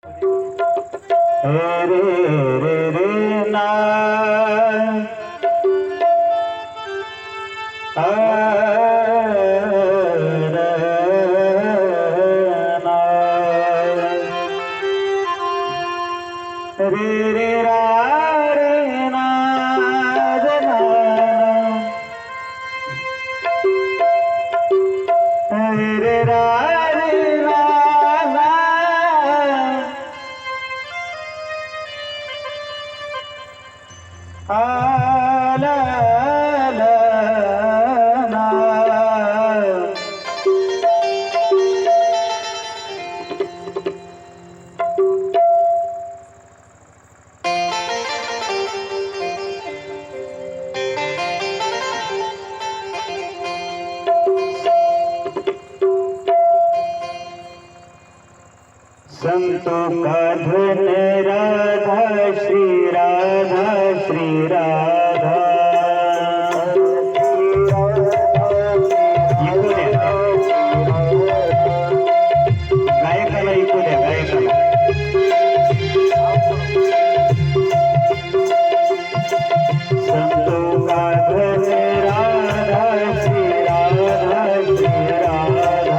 रे रे रे ना रे रे रा रे ना जना रे रे रा रे ना ना आ ला ला ना संतों का धन राधा श्री राधा श्री राधा ऐकू द्या गायकाला ऐकू द्या गायकाला संतों का धन राधा श्री राधा श्री राधा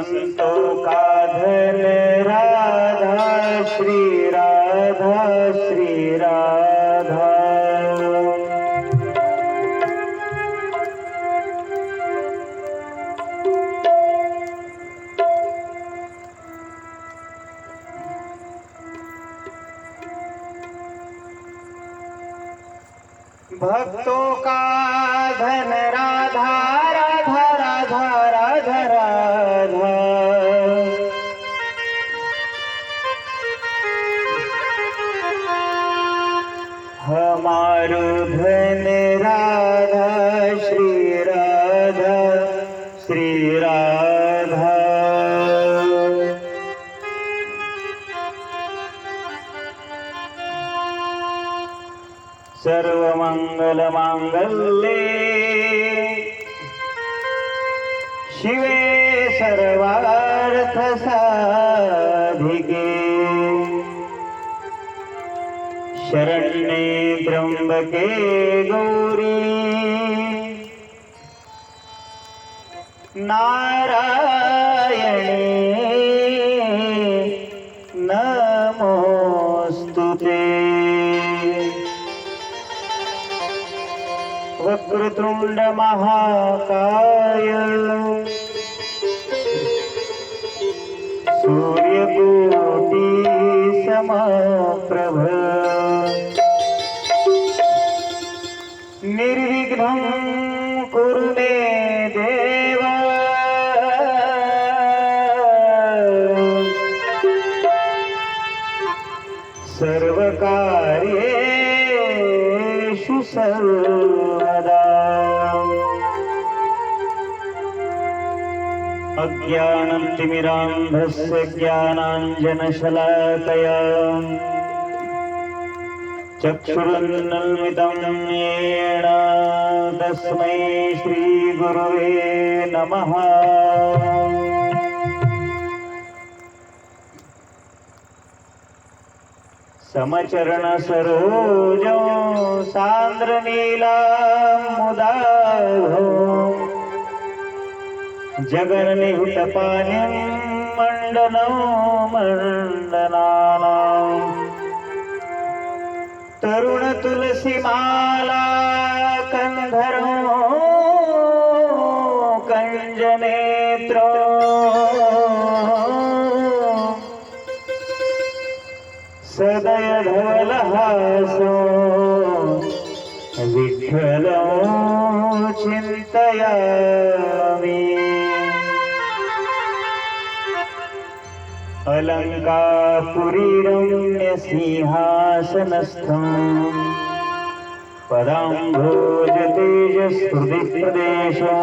संतों का धन राधा श्री राधा श्री राधा। भक्तों का धन राधा राधा राधा राधा राधा। मारुधन राधा श्री राधा श्री राधा। सर्वमंगल मांगल्ये शिवे सर्वार्थ साधिके शरण्ये त्र्यंबके गौरी नारायणे नमोस्तुते। वक्रतुंड महाकाय सूर्यकोटि समप्रभ निर्विघ्नं कुरु मे देव सर्वकार्येषु सर्वदा। अज्ञानतिमिरान्धस्य ज्ञानाञ्जनशलाकया चक्षुरुन्मीलितं येन तस्मै श्रीगुरुवे नमः। समचरण सरोजो सान्द्रनीलामुदाभो जगन्निहितपानीं मण्डनो मण्डनानां तरुण तुलसीमाला कंधरो कंजनेत्रो सदय धवलहासो विठ्ठलो चिन्तयामि। अलङ्कापुरीरम्यसिंहासनस्थं पदाम्भोजतेजस्हृदिप्रदेशो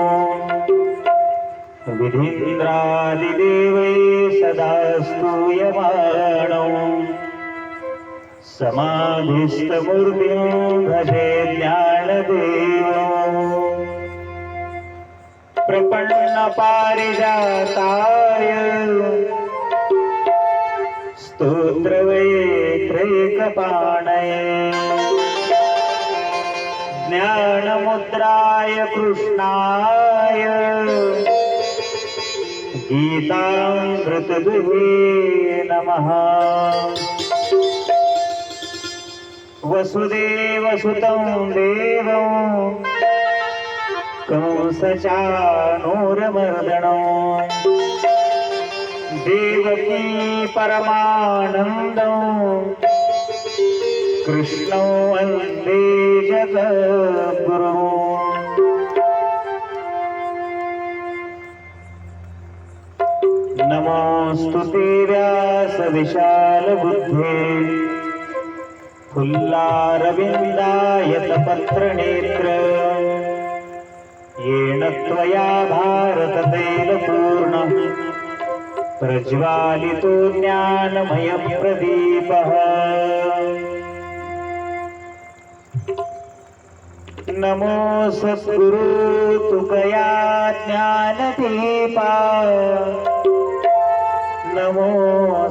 विधीन्द्रादिदेवैः सदा स्तूयमानो समाधिस्थमूर्तिं भजे ज्ञानदेवं। प्रपन्नपारिजाताय स्तोत्रवेत्रैकपाणये ज्ञानमुद्राय कृष्णाय गीतामृतदुहे नमः। वसुदेवसुतं देवं कंसचाणूरमर्दनं देवकी परमानन्दं कृष्णो वन्दे जगद्गुरुम्। नमोऽस्तुते व्यासविशालबुद्धे फुल्लारविन्दायतपत्रनेत्र येन त्वया भारततैलपूर्णः प्रज्वालितो ज्ञानमयप्रदीपः। नमो सद्गुरु तुकया ज्ञानदीपा नमो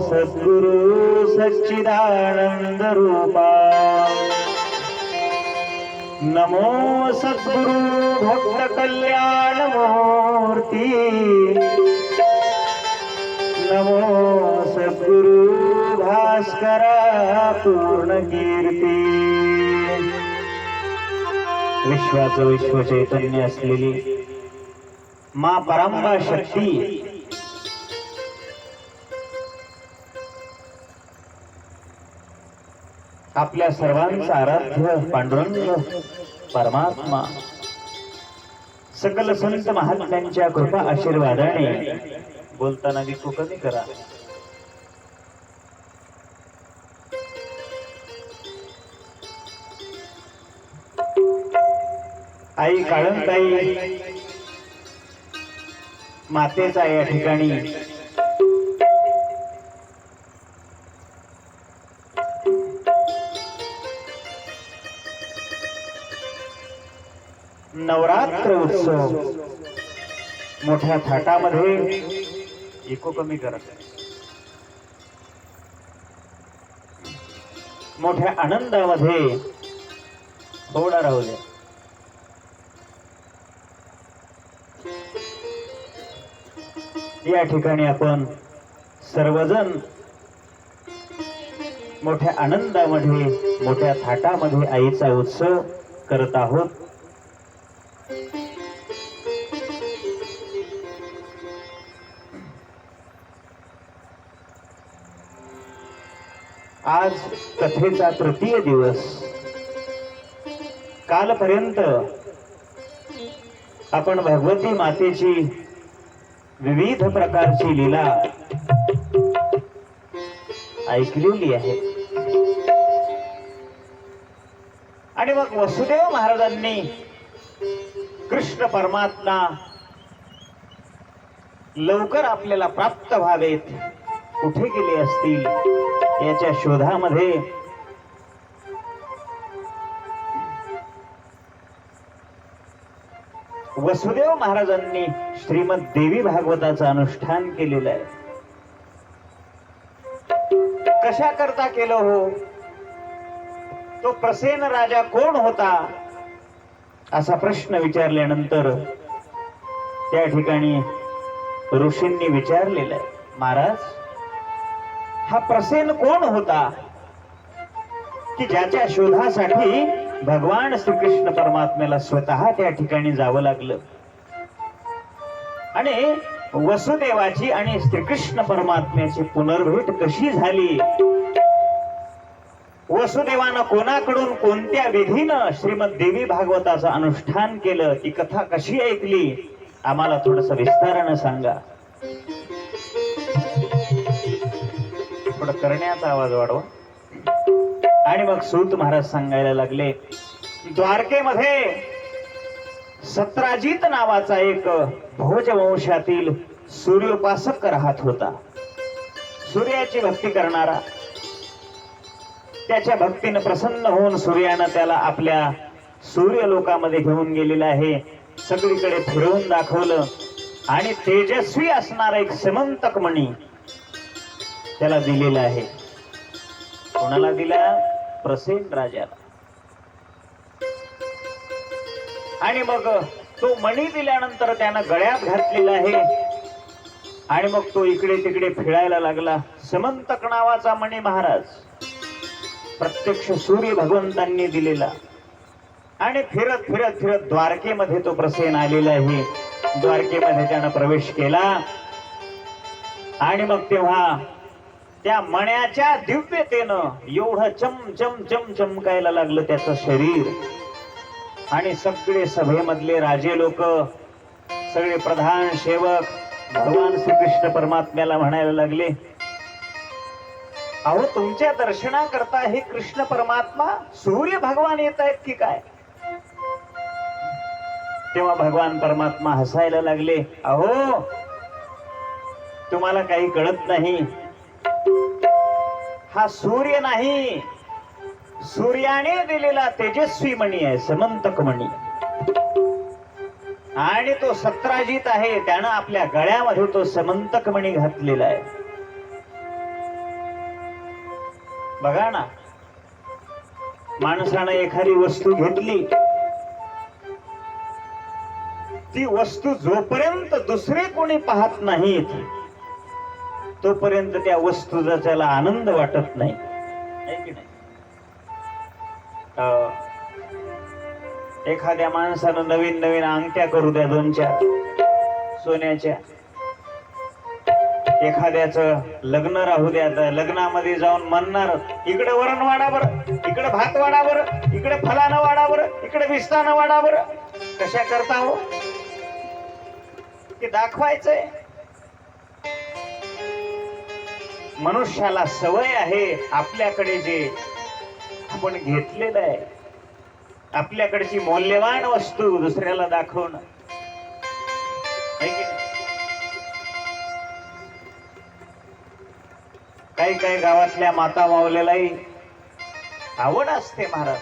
सद्गुरु सच्चिदानंद रूपा नमो सद्गुरु भक्त कल्याण मूर्ति नमो सद्गुरु भास्करा पूर्ण कीर्ती। विश्वाचं विश्व चैतन्य असलेली मां परांबा शक्ती आपल्या सर्वांचा आराध्य पांडुरंग परमात्मा सकल संत महात्म्यांच्या कृपा आशीर्वादाने बोलताना विकू कमी करा। आई काळंताई मातेचा या ठिकाणी नवरात्र उत्सव मोठ्या थाटामध्ये इको कमी करत मोठ्या आनंदामध्ये थोडा राहू द्या. या ठिकाणी आपण सर्वजण मोठ्या आनंदामध्ये मोठ्या थाटामध्ये आईचा उत्सव करत आहोत. आज कथेचा तृतीय दिवस. कालपर्यंत आपण भगवती मातेची विविध प्रकारची लीला ऐकलेली आहे आणि मग वसुदेव महाराजांनी कृष्ण परमात्मा लवकर आपल्याला प्राप्त व्हावेत कुठे गेले असतील याच्या शोधामध्ये वसुदेव महाराजांनी श्रीमद देवी भागवताचं अनुष्ठान केलेलं आहे. कशा करता केलं हो? तो प्रसेन राजा कोण होता असा प्रश्न विचारल्यानंतर त्या ठिकाणी ऋषींनी विचारलेला आहे, महाराज हा प्रसेन कोण होता की ज्याच्या शोधासाठी भगवान श्रीकृष्ण परमात्म्याला स्वतः त्या ठिकाणी जावं लागलं आणि वसुदेवाची आणि श्रीकृष्ण परमात्म्याची पुनर्भेट कशी झाली? वसुदेवानं कोणाकडून कोणत्या विधीनं श्रीमद देवी भागवताचं अनुष्ठान केलं, ती कथा कशी ऐकली, आम्हाला थोडस विस्तारानं सांगा. थोडं करण्याचा आवाज वाढवा. आणि मग सूत महाराज सांगायला लागले, द्वारकेमध्ये सत्राजित नावाचा एक भोज वंशातील सूर्योपासक राहत होता. सूर्याची भक्ती करणारा. त्याच्या भक्तीने प्रसन्न होऊन सूर्यानं त्याला आपल्या सूर्यलोकामध्ये घेऊन गेलेला आहे. सगळीकडे फिरवून दाखवलं आणि तेजस्वी असणारा एक समंतक मणी त्याला दिलेला आहे. कोणाला दिला? प्रसेन राजाला. आणि मग तो मणी दिल्यानंतर त्यानं गळ्यात घातलेला आहे आणि मग तो इकडे तिकडे फिरायला लागला. समंतक नावाचा मणी महाराज प्रत्यक्ष सूर्य भगवंतांनी दिलेला. आणि फिरत फिरत फिरत द्वारकेमध्ये तो प्रसेन आलेला आहे. द्वारकेमध्ये त्यानं प्रवेश केला आणि मग तेव्हा त्या मण्याच्या दिव्यतेनं एवढं चम चमकायला लागलं त्याचं शरीर. आणि सगळे सभेमधले राजे लोक, सगळे प्रधान सेवक भगवान श्रीकृष्ण परमात्म्याला म्हणायला लागले, अहो तुमच्या दर्शनाकरता हे कृष्ण परमात्मा सूर्य भगवान येत आहेत की काय? तेव्हा भगवान परमात्मा हसायला लागले, अहो तुम्हाला काही कळत नाही, हा सूर्य नाही, सूर्याने दिलेला तेजस्वी मणी आहे, समंतक मणी. आणि तो सत्राजित आहे, त्यानं आपल्या गळ्यामध्ये तो समंतक मणी घातलेला आहे. बघा ना, माणसानं एखादी वस्तू घेतली, ती वस्तू जोपर्यंत दुसरे कोणी पाहत नाहीत तोपर्यंत त्या वस्तूचा त्याला आनंद वाटत नाही, है की नाही? एखाद्या माणसानं नवीन नवीन अंगठ्या करू द्या 2-4 सोन्याच्या, एखाद्याचं लग्न राहू द्या, लग्नामध्ये जाऊन म्हणणार, इकडे वरण वाढा बरं, इकडे भात वाढा बरं, इकडे फलानं वाढा बरं, इकडे विस्तानं वाढा बरं. कशा करता हो? ते दाखवायचंय. मनुष्याला सवय आहे आपल्याकडे जे आपण घेतलेलं आहे आपल्याकडची मौल्यवान वस्तू दुसऱ्याला दाखवणं, है की नाही? काही काही गावातल्या माता मावलेलाही आवड असते महाराज.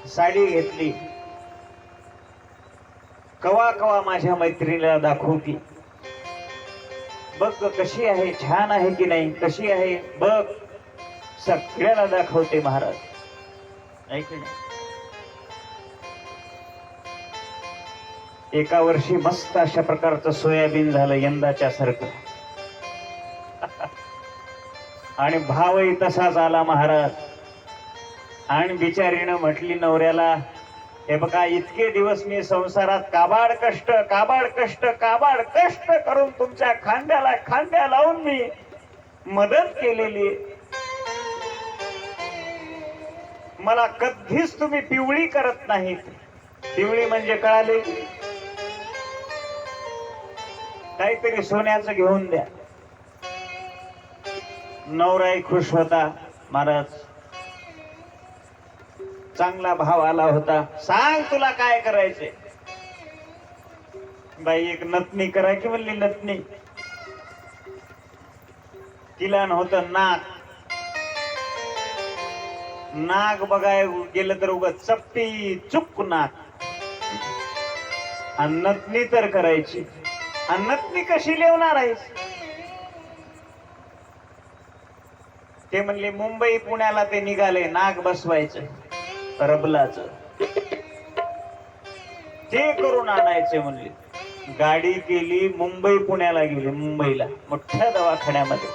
साडी घेतली, कवा कवा माझ्या मैत्रिणीला दाखवती, बघ कशी आहे, छान आहे की नाही, कशी आहे बघ, सगळ्याला दाखवते महाराज, है की नाही? एका वर्षी मस्त अशा प्रकारचं सोयाबीन झालं यंदाच्या सारखं. आणि भावही तसाच आला महाराज. आणि बिचारीनं म्हटली नवऱ्याला, हे बघा इतके दिवस मी संसारात काबाड कष्ट करून तुमच्या खांद्याला खांद्या लावून मी मदत केलेली, मला कधीच तुम्ही पिवळी करत नाहीत. पिवळी म्हणजे कळाले, काहीतरी सोन्याचं घेऊन द्या. नवराही खुश होता महाराज, चांगला भाव आला होता. सांग तुला काय करायचे? बाई एक नथनी करायची म्हणली. नथनी तिला नव्हतं नाक. नाक बघाय गेलं तर उगाच चपटी चुक नाक. आणि नथनी तर करायची. आणि नथनी कशी लिवणार आहेस? ते म्हणले मुंबई पुण्याला ते निघाले नाक बसवायचं रबलाचं, ते करून आणायचे म्हणले. गाडी केली, मुंबई पुण्याला गेली, मुंबईला मोठ्या दवाखान्यामध्ये,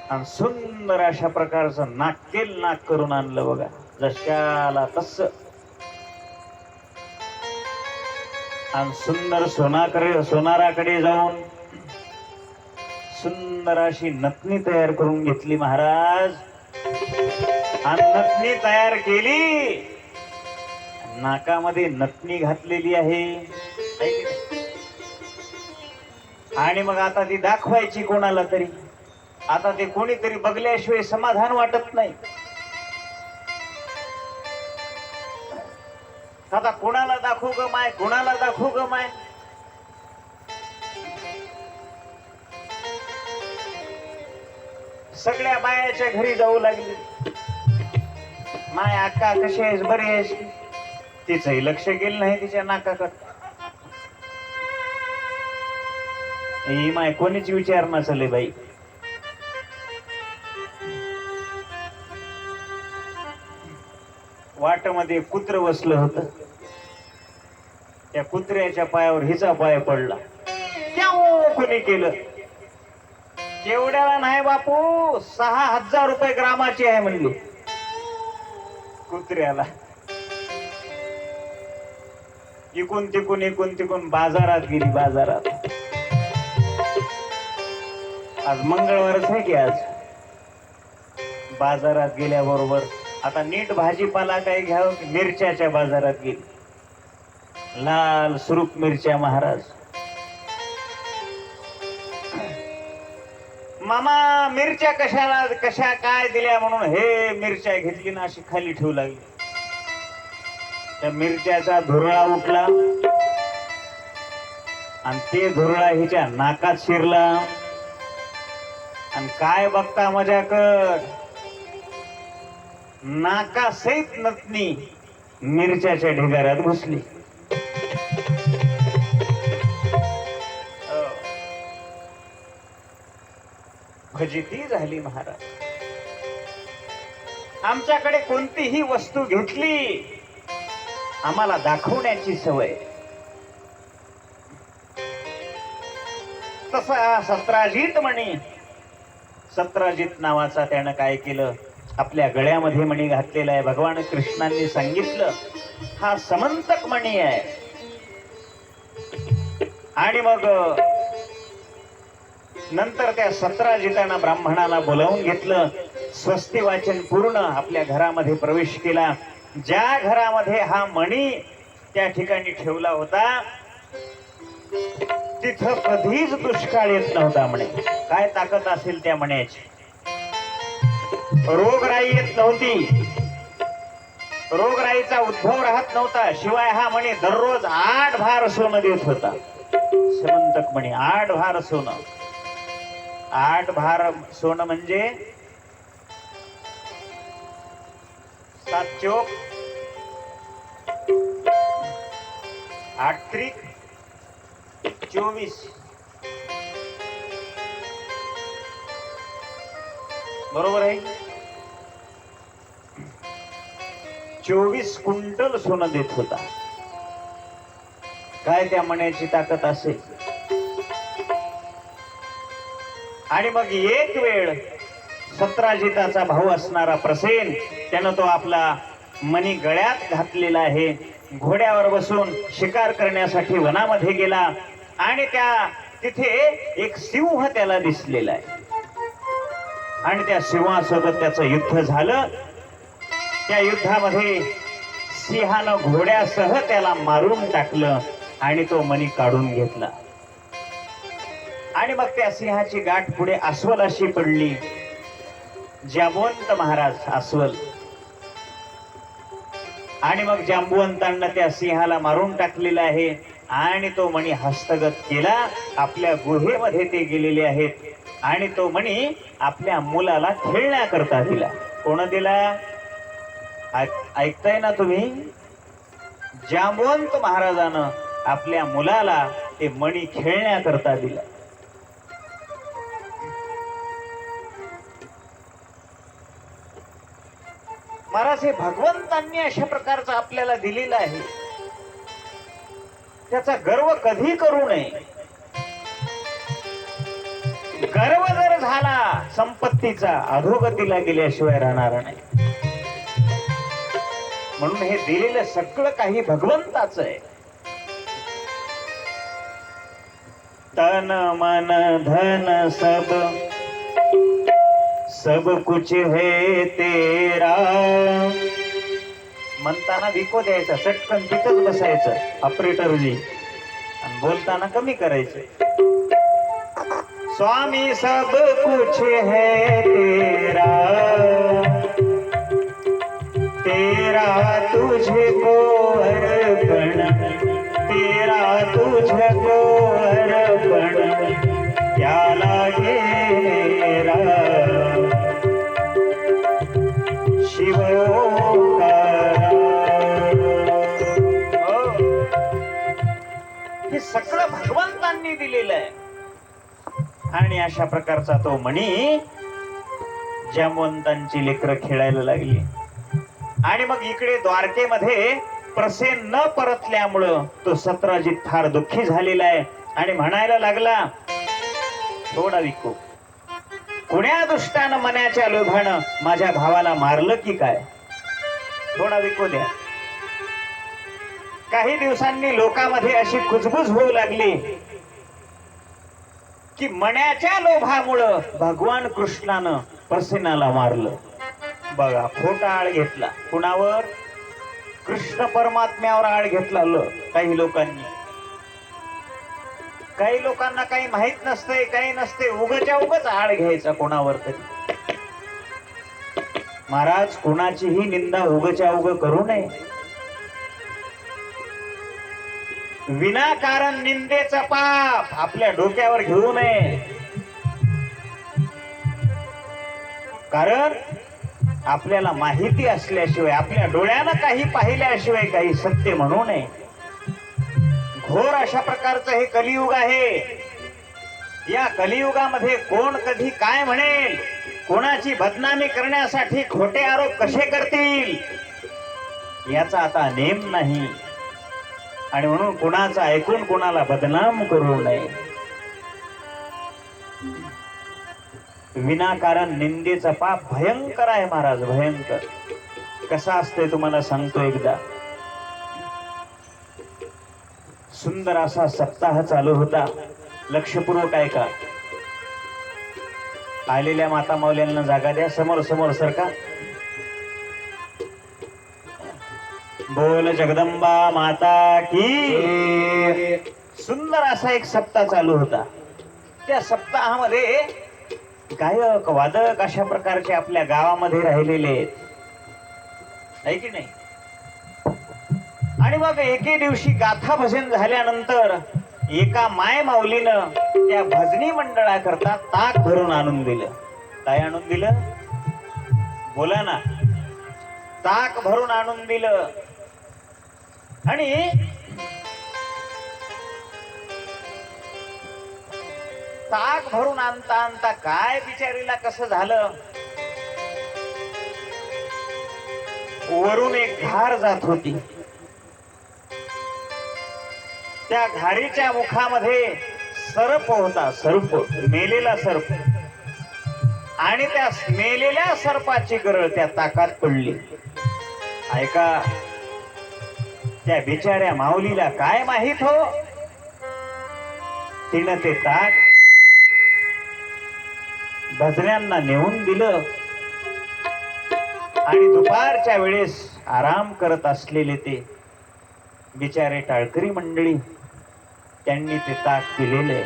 आणि सुंदर अशा प्रकारचं नाकेल नाक करून आणलं बघा, जशाला तस. आणि सुंदर सोनाराकडे जाऊन सुंदर अशी नथनी तयार करून घेतली महाराज. आणि नथनी तयार केली, नाकामध्ये नथनी घातलेली आहे. आणि मग आता ती दाखवायची कोणाला तरी. आता ते कोणीतरी बघल्याशिवाय समाधान वाटत नाही. आता कोणाला दाखवू ग माय, कोणाला दाखवू ग माय? सगळ्या बायाच्या घरी जाऊ लागली. माय अक्का कशी आहेस, बरी आहेस? तिचंही लक्ष गेलं नाही तिच्या नाकाकडे. ही माय कोणीच विचार नसले बाई. वाटमध्ये कुत्र बसलं होत, त्या कुत्र्याच्या पायावर हिचा पाय पडला. कोणी केलं? केवढ्याला नाही बापू, 6000 रुपये ग्रामाची आहे म्हणली कुत्र्याला. इकून तिकून बाजारात गेली. बाजारात आज मंगळवारच आहे की, आज बाजारात गेल्याबरोबर आता नीट भाजीपाला काय घ्यावं, मिरच्याच्या बाजारात गेली. लाल सुरूप मिरच्या महाराज. मामा मिरच्या कशा काय दिल्या म्हणून हे मिरच्या घेतली ना अशी खाली ठेवू लागली. त्या मिरच्याचा धुरळा उठला आणि ते धुरळा हिच्या नाकात शिरला. आणि काय बघता मजाकड, नाका सहित नथनी मिरच्याच्या ढिगाऱ्यात घुसली. फजिती झाली महाराज. आमच्याकडे कोणतीही वस्तू घेतली आम्हाला दाखवण्याची सवय. तसा सत्राजित मणी, सत्राजित नावाचा त्यानं काय केलं, आपल्या गळ्यामध्ये मणी घातलेला आहे. भगवान कृष्णांनी सांगितलं हा समंतक मणी आहे. आणि मग नंतर त्या सत्राजितानं ब्राह्मणाला बोलावून घेतलं. स्वस्ती वाचन पूर्ण आपल्या घरामध्ये प्रवेश केला. ज्या घरामध्ये हा मणी त्या ठिकाणी ठेवला होता तिथं कधीच दुष्काळ येत नव्हता म्हणे. काय ताकद असेल त्या मण्याची. रोगराई येत नव्हती. रोगराईचा उद्भव राहत नव्हता. शिवाय हा मणी दररोज 8 भार सोनं देत होता. समंतक मणी 8 भार सोनं. 8 भार सोनं म्हणजे 7 चोक 8 त्रिक 24. बरोबर आहे. 24 क्विंटल सोनं देत होता. काय त्या मण्याची ताकद असेल. आणि मग एक वेळ सत्राजिताचा भाऊ असणारा प्रसेन, त्यानं तो आपला मणी गळ्यात घातलेला आहे. घोड्यावर बसून शिकार करण्यासाठी वनामध्ये गेला आणि तिथे एक सिंह त्याला दिसलेला आहे. आणि त्या सिंहासोबत त्याचं युद्ध झालं. त्या युद्धामध्ये सिंहानं घोड्यासह त्याला मारून टाकलं आणि तो मणी काढून घेतला. आणि मग त्या सिंहाची गाठ पुढे अस्वलाशी पडली. जांबुवंत महाराज अस्वल. आणि मग जांबुवंतांना त्या सिंहाला मारून टाकलेलं आहे आणि तो मणी हस्तगत केला. आपल्या गुहेमध्ये ते गेलेले आहेत आणि तो मणी आपल्या मुलाला खेळण्याकरता दिला. कोण दिला? ऐकताय ना तुम्ही? जांबुवंत महाराजानं आपल्या मुलाला ते मणी खेळण्याकरता दिला. महाराज हे भगवंतांनी अशा प्रकारचं आपल्याला दिलेलं आहे. त्याचा गर्व कधी करू नये. गर्व जर झाला संपत्तीचा, अधोगतीला गेल्याशिवाय राहणार नाही. म्हणून हे दिलेलं सगळं काही भगवंताचं आहे. तन मन धन सब कुछ है तेरा. म्हणताना विको द्यायचा, चटकन तिथंच बसायचं ऑपरेटरजी, आणि बोलताना कमी करायचं. स्वामी सब कुछ है तेरा, तेरा तुझको अर्पण, तेरा तुझको अर्पण, क्या लागे मेरा शिव ओंकार. हे सगळं भगवंतांनी दिलेलं आहे. आणि अशा प्रकारचा तो मणी जांबुवंतांची लेकरं खेळायला लागली. आणि मग इकडे द्वारकेमध्ये प्रसेन न परतल्यामुळं तो सत्राजित फार दुःखी झालेला आहे आणि म्हणायला लागला, थोडा विको, कुण्या दुष्टानं मनाच्या लोभानं माझ्या भावाला मारलं की काय? थोडा विको द्या. काही दिवसांनी लोकांमध्ये अशी कुजबुज होऊ लागली की मण्याच्या लोभामुळं भगवान कृष्णानं प्रसेनाला मारलं. बघा, खोटा आळ घेतला. कुणावर? कृष्ण परमात्म्यावर आळ घेतला काही लोकांनी. काही लोकांना काही माहित नसतंय, काही नसते, उगच्या उगच आळ घ्यायचा कोणावर तरी. महाराज, कोणाचीही निंदा उगच्या उग करू नये. विनाकारण निंदेचा पाप आपल्या डोक्यावर घेऊ नये. कारण आपल्याला माहिती असल्याशिवाय, आपल्या डोळ्यानं काही पाहिल्याशिवाय काही सत्य म्हणू नये. घोर अशा प्रकारचं हे कलियुग आहे. या कलियुगामध्ये कोण कधी काय म्हणेल, कोणाची बदनामी करण्यासाठी खोटे आरोप कसे करतील, याचा आता नेम नाही. आणि म्हणून कुणाचं ऐकून कुणाला बदनाम करू नये. विनाकारण निंदेचा पाप भयंकर आहे महाराज, भयंकर. कसा असतंय तुम्हाला सांगतो एकदा. सुंदर असा सप्ताह चालू होता. लक्षपूर्वक ऐका. आलेल्या माता माऊल्यांना जागा द्या. समोर समोर सरका. बोल जगदंबा माता की. सुंदर असा एक सप्ताह चालू होता. त्या सप्ताहामध्ये गायक वादक अशा प्रकारचे आपल्या गावामध्ये राहिलेले आहेत, आहे की नाही? आणि मग एके दिवशी गाथा भजन झाल्यानंतर एका माय माऊलीनं त्या भजनी मंडळाकरता ताक भरून आणून दिलं. काय आणून दिलं? बोला ना. ताक भरून आणून दिलं. आणि ताक भरून आणता आणता काय बिचारीला कसं झालं, वरून एक घार जात होती. त्या घारीच्या मुखामध्ये सर्प होता, सर्प, मेलेला सर्प. आणि त्या मेलेल्या सर्पाची गरळ त्या ताकात पडली. ऐका, त्या बिचाऱ्या माऊलीला काय माहित हो, तिनं ते ताक भजन्यांना नेऊन दिलं. आणि दुपारच्या वेळेस आराम करत असलेले ते बिचारे टाळकरी मंडळी, त्यांनी ते ताक पिलेले.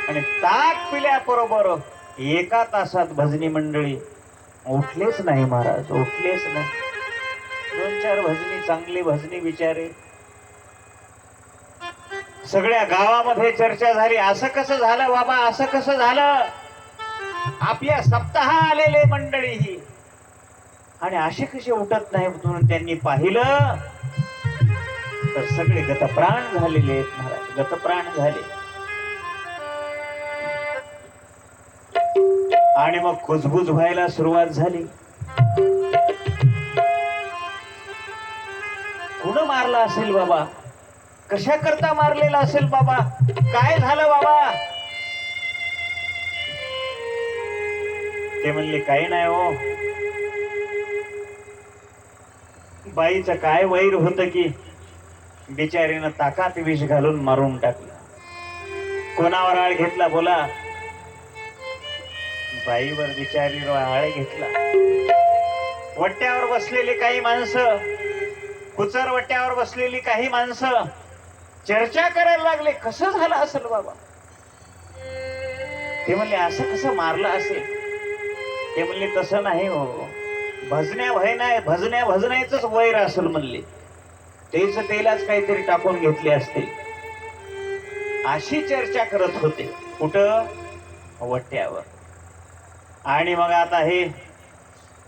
आणि ताक पिल्याबरोबर एका तासात भजनी मंडळी उठलेच नाही महाराज, उठलेच नाही. 2-4 भजनी, चांगली भजनी बिचारे. सगळ्या गावामध्ये चर्चा झाली, असं कसं झालं बाबा, असं कसं झालं, आपल्या सप्ताह आलेले मंडळी ही आणि असे कसे उठत नाही म्हणून त्यांनी पाहिलं तर सगळे गतप्राण झालेले आहेत महाराज, गतप्राण झाले. आणि मग कुजबुज व्हायला सुरुवात झाली. कुण मारला असेल बाबा, कशा करता मारलेला असेल बाबा, काय झालं बाबा? ते म्हणले काही नाही हो, बाईचं काय वैर होतं की बिचारीनं ताकात विष घालून मारून टाकलं. कोणावर आळ घेतला बोला? बाईवर बिचारीवर आळ घेतला. वट्ट्यावर बसलेली काही माणसं, कुचर वट्ट्यावर बसलेली काही माणसं चर्चा करायला लागले, कसं झालं असेल बाबा? ते म्हणले असं कसं मारलं असेल? ते म्हणले तसं नाही हो, भजण्या भय नाही, भजण्या भजण्याच वैर असेल म्हणले, तेच तेलाच काहीतरी टाकून घेतले असते. अशी चर्चा करत होते. कुठं? वट्ट्यावर. आणि मग आता हे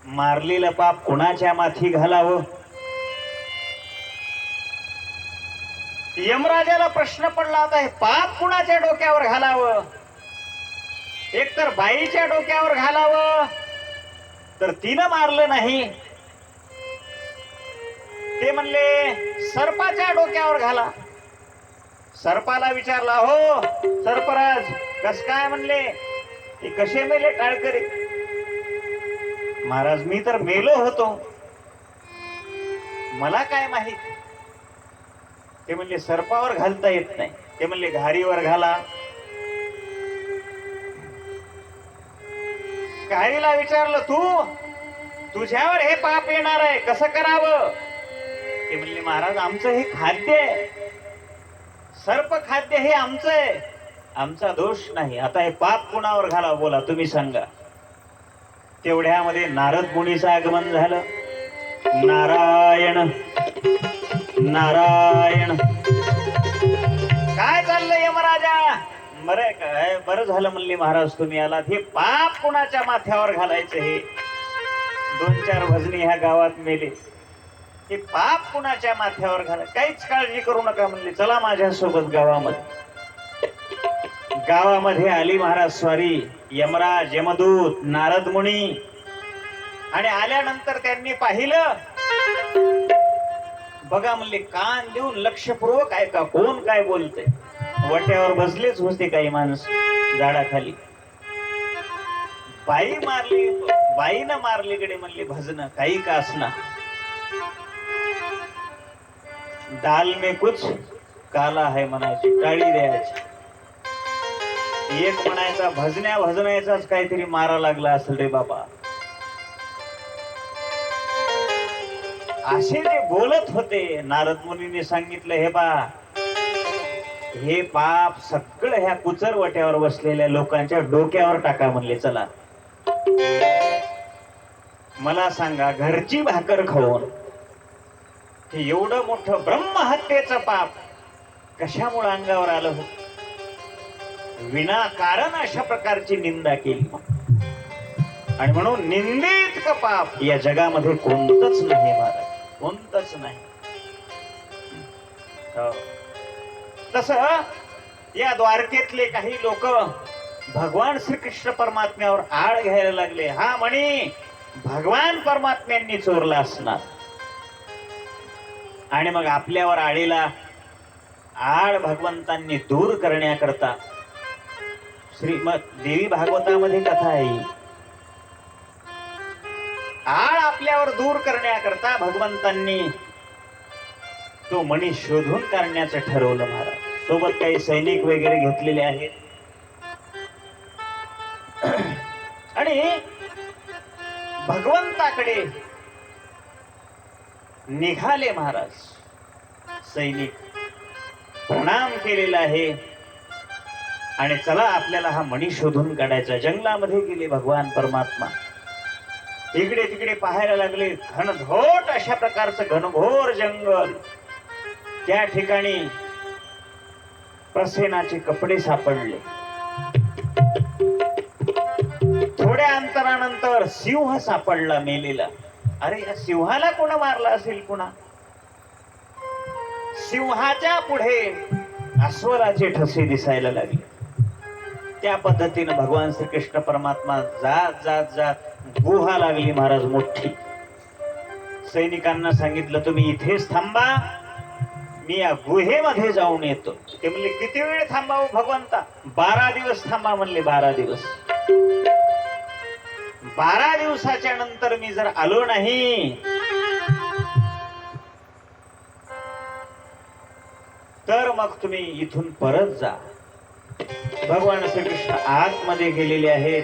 मारलेलं पाप कुणाच्या माथी घालावं? यमराजाला प्रश्न पडला, आता हे पाप कुणाच्या डोक्यावर घालावं? एक तर बाईच्या डोक्यावर घालावं, तर तिनं मारलं नाही. ते म्हणले सर्पाच्या डोक्यावर घाला. सर्पाला विचारला, हो सर्पराज कस काय? म्हणले हे कसे मेले टाळकरी? महाराज मी तर मेलो होतो, मला काय माहित? ते म्हणले सर्पावर घालता येत नाही. ते म्हणले घारीवर घाला. घारीला विचारलं, तुझ्यावर हे पाप येणार आहे, कसं करावं? ते म्हणले महाराज आमचं हे खाद्य आहे, सर्प खाद्य हे आमचं आहे, आमचा दोष नाही. आता हे पाप कुणावर घालावं बोला, तुम्ही सांगा. तेवढ्यामध्ये नारद मुनीचं आगमन झालं. नारायण नारायण. काय चाललंय यमराजा? बरं काय, बरं झालं म्हणले महाराज तुम्ही आलात. हे पाप कुणाच्या माथ्यावर घालायचं? हे 2-4 भजनी ह्या गावात मेले, हे पाप कुणाच्या माथ्यावर घाला? काहीच काळजी करू नका म्हणले, चला माझ्यासोबत गावामध्ये. गावामध्ये आली महाराज स्वारी, यमराज, यमदूत, नारद मुनी. आणि आल्यानंतर त्यांनी पाहिलं, बघा म्हणले कान देऊन लक्षपूर्वक ऐका, कोण काय बोलते. वट्यावर बसलेच होते काही माणस झाडाखाली. बाई मारली, बाईनं मारलीकडे म्हणले भजन काही का असना. दाल में कुछ काला है म्हणायची, टाळी द्यायची. एक म्हणायचा भजन्या भजनाचाच काहीतरी मारा लागला असेल रे बाबा. असे जे बोलत होते, नारद मुनीने सांगितलं, हे बा हे पाप सगळं ह्या कुचरवट्यावर बसलेल्या लोकांच्या डोक्यावर टाका म्हणले. चला मला सांगा, घरची भाकर खाऊन की एवढं मोठं ब्रह्महत्येचं पाप कशामुळे अंगावर आलं हो? विनाकारण अशा प्रकारची निंदा केली. आणि म्हणून निंदित पाप या जगामध्ये कोणतंच नाही महाराज, कोणतंच नाही. तस या द्वारकेतले काही लोक भगवान श्रीकृष्ण परमात्म्यावर आळ घ्यायला लागले. हा मणी भगवान परमात्म्यांनी चोरला असणार. आणि मग आपल्यावर आळीला आळ भगवंतांनी दूर करण्याकरता श्रीमद देवी भागवतामध्ये कथा आहे. आळ आपल्यावर दूर करण्याकरता भगवंतांनी तो मणी शोधून काढण्याचं ठरवलं महाराज. सोबत काही सैनिक वगैरे घेतलेले आहेत. आणि भगवंताकडे निघाले महाराज. सैनिक प्रणाम केलेला आहे आणि चला आपल्याला हा मणी शोधून काढायचा. जंगलामध्ये गेले भगवान परमात्मा. इकडे तिकडे पाहायला लागले. घनघोट अशा प्रकारचं घनघोर जंगल. त्या ठिकाणी प्रसेनाचे कपडे सापडले. थोड्या अंतरानंतर सिंह सापडला मेलेला. अरे या सिंहाला कोण मारला असेल पुन्हा? सिंहाच्या पुढे अस्वलाचे ठसे दिसायला लागले. त्या पद्धतीने भगवान श्रीकृष्ण परमात्मा जात जात जात गुहा लागली महाराज मोठी. सैनिकांना सांगितलं तुम्ही इथेच थांबा, मी या गुहेमध्ये जाऊन येतो. ते म्हणले किती वेळ थांबावं भगवंता? 12 दिवस थांबा म्हणले. 12 दिवस. 12 दिवसाच्या नंतर मी जर आलो नाही तर मग तुम्ही इथून परत जा. भगवान श्रीकृष्ण आतमध्ये गेलेले आहेत.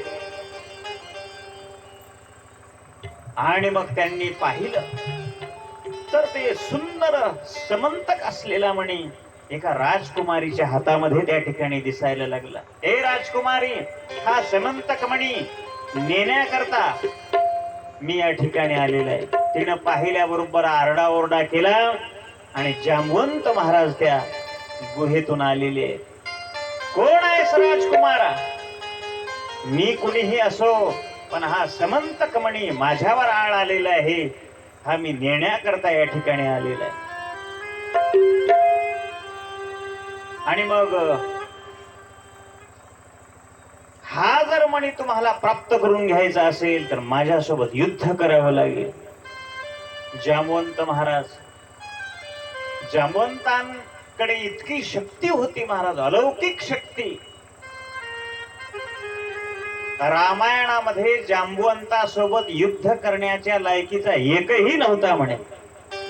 आणि मग त्यांनी पाहिलं तर ते सुंदर समंतक असलेला मणी एका राजकुमारीच्या हातामध्ये त्या ठिकाणी दिसायला लागला. हे राजकुमारी, हा समंतक मणी नेण्याकरता मी या ठिकाणी आलेला आहे. तिनं पाहिल्याबरोबर आरडाओरडा केला आणि जांबवंत महाराज त्या गुहेतून आलेले आहेत. कोण आहेस राजकुमारा? मी कुणीही असो, पण हा समंतक मणी माझ्यावर आळ आलेला आहे. हा मी नेण्याकरता या ठिकाणी आलेला आहे. आणि मग हा जर मणी तुम्हाला प्राप्त करून घ्यायचा असेल तर माझ्यासोबत युद्ध करावं लागेल. जांबवंत महाराज, जांबवंतांकडे इतकी शक्ती होती महाराज, अलौकिक शक्ती. रामायणामध्ये जांबवंतासोबत युद्ध करण्याच्या लायकीचा एकही नव्हता म्हणे.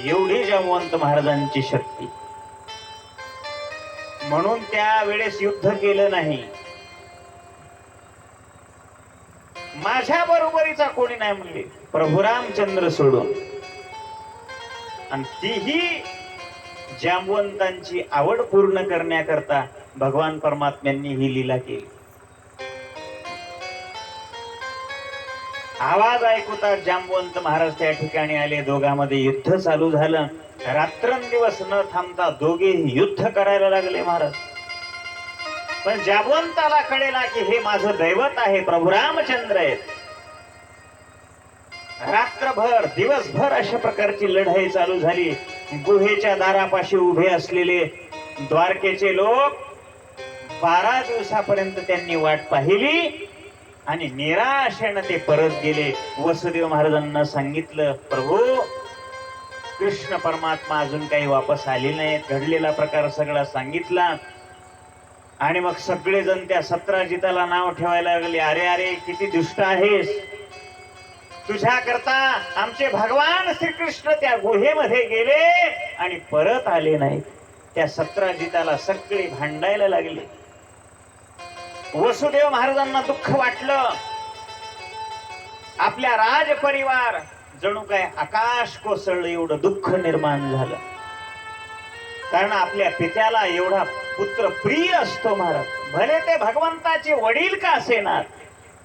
एवढी जांबवंत महाराजांची शक्ती. म्हणून त्यावेळेस युद्ध केलं नाही. माझ्या बरोबरीचा कोणी नाही म्हणले, प्रभू रामचंद्र सोडून. आणि तीही जांबवंतांची आवड पूर्ण करण्याकरता भगवान परमात्म्यांनी ही लीला केली. आवाज ऐकूता जांबवंत महाराज त्या ठिकाणी आले. दोघांमध्ये युद्ध चालू झालं. रात्रंदिवस न थांबता दोघेही युद्ध करायला लागले महाराज. पण जांबवंताला कळेना की हे माझं दैवत आहे, प्रभू रामचंद्र आहेत. रात्रभर दिवसभर अशा प्रकारची लढाई चालू झाली. गुहेच्या दारापाशी उभे असलेले द्वारकेचे लोक 12 दिवसापर्यंत त्यांनी वाट पाहिली आणि निराशेने ते परत गेले. वसुदेव महाराजांना सांगितलं, प्रभू कृष्ण परमात्मा अजून काही वापस आले नाहीत. घडलेला प्रकार सगळा सांगितला. आणि मग सगळेजण त्या सत्राजिताला नाव ठेवायला लागले. अरे अरे किती दुष्ट आहेस, तुझ्या करता आमचे भगवान श्रीकृष्ण त्या गुहेमध्ये गेले आणि परत आले नाहीत. त्या सत्राजिताला सगळे भांडायला लागले. वसुदेव महाराजांना दुःख वाटलं. आपल्या राजपरिवार जणू काय आकाश कोसळलं एवढं दुःख निर्माण झालं. कारण आपल्या पित्याला एवढा पुत्र प्रिय असतो महाराज. भले ते भगवंताचे वडील का असेनात,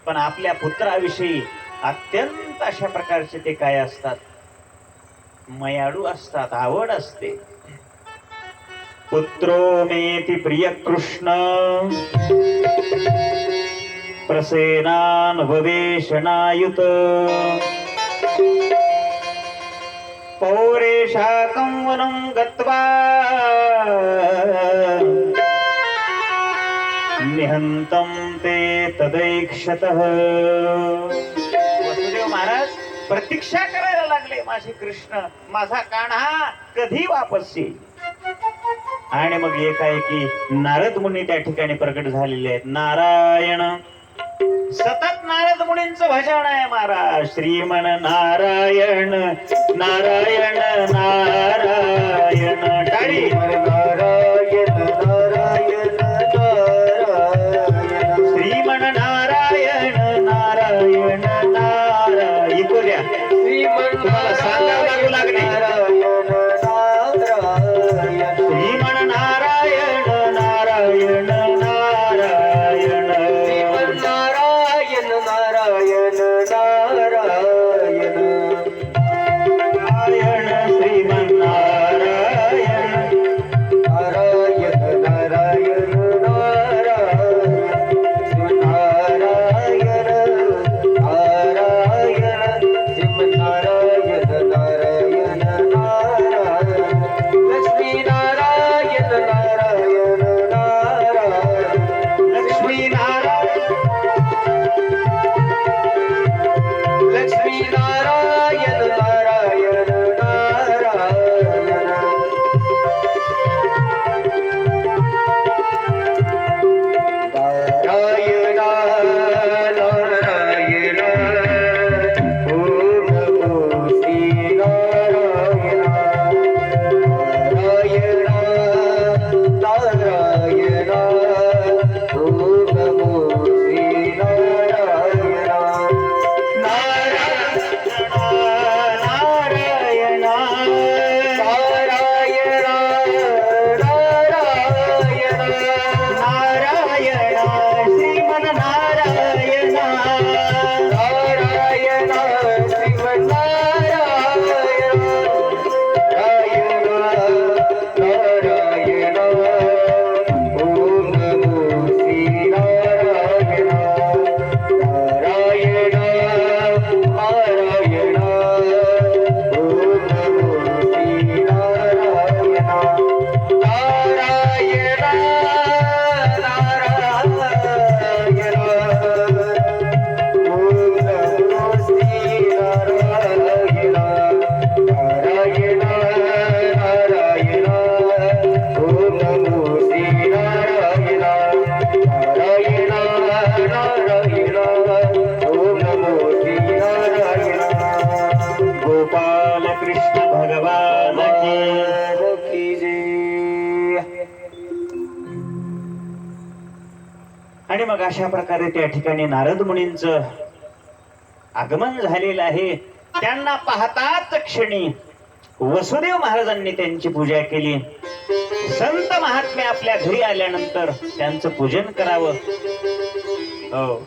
पण आपल्या पुत्राविषयी अत्यंत अशा प्रकारचे ते काय असतात. मयाळू असतात, आवड असते. पुत्रो मेति प्रिय कृष्ण प्रसेनान्ववेशनायुत पौरेशाकं वनं गत्वा निहंतं ते तदैक्षतः. वसुदेव महाराज प्रतीक्षा करायला लागले, माझे कृष्ण, माझा कान्हा कधी वापस येईल. आणि मग एकाएकी नारद मुनी त्या ठिकाणी प्रकट झालेले आहेत. नारायण, सतत नारद मुनींचं भजन आहे महाराज. श्रीमन नारायण नारायण नारायण टाळी. नारायण नारायण नारायण श्रीमन नारायण नारायण नारायण. ऐकू द्या, तुम्हाला सांगावं लागू लागले. श्रीमन नारायण नारायण नारायण नारायण नारायण नारायण नारायण श्रीमन नारायण नारायण नारायण नारायण नारायण श्रीमन्नारायण नारायण नारायण लक्ष्मी नारायण नारायण नारायण लक्ष्मी नारायण लक्ष्मी नारायण नारायण नारायण नारायण नारायण ओम नमो श्री नारायण नारायण नारायण ओम नमो श्री नारायण नारायण नारायण नारायण नारायण श्रीमन नारायण नारायण श्रीमन्नारायण नारायण ओम नमो श्री नारायण नारायण नारायण ओम नमो श्री नारायण नारायण नारायण ओम नमो श्री नारायण नारायण नारायण ओम नमो श्री नारायण नारायण नारायण ओम नमो श्री नारायण गोपाल कृष्ण भगवान की. की जय. आणि मग अशा प्रकारे त्या ठिकाणी नारद मुनींचं आगमन झालेलं आहे. त्यांना पाहताच क्षणी वसुदेव महाराजांनी त्यांची पूजा केली. संत महात्मे आपल्या घरी आल्यानंतर त्यांचं पूजन करावं. हो,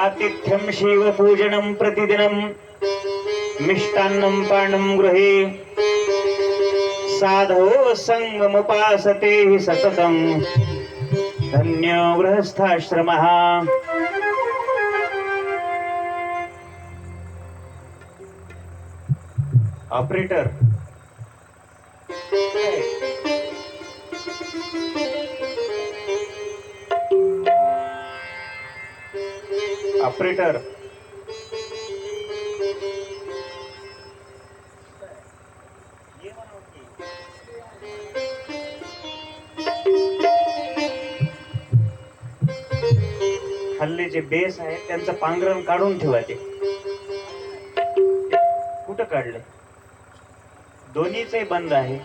आतिथ्यम शिव पूजनम प्रतिदिनम मिष्टान्नम पाणम गृहे साधो संगमुपासते हि सततम धन्य गृहस्थाश्रमः. ऑपरेटर, ऑपरेटर हल्ले जे बेस आहेत त्यांचं पांघरण काढून ठेवा. ते कुठं काढलं? दोन्हीचे बंद आहे,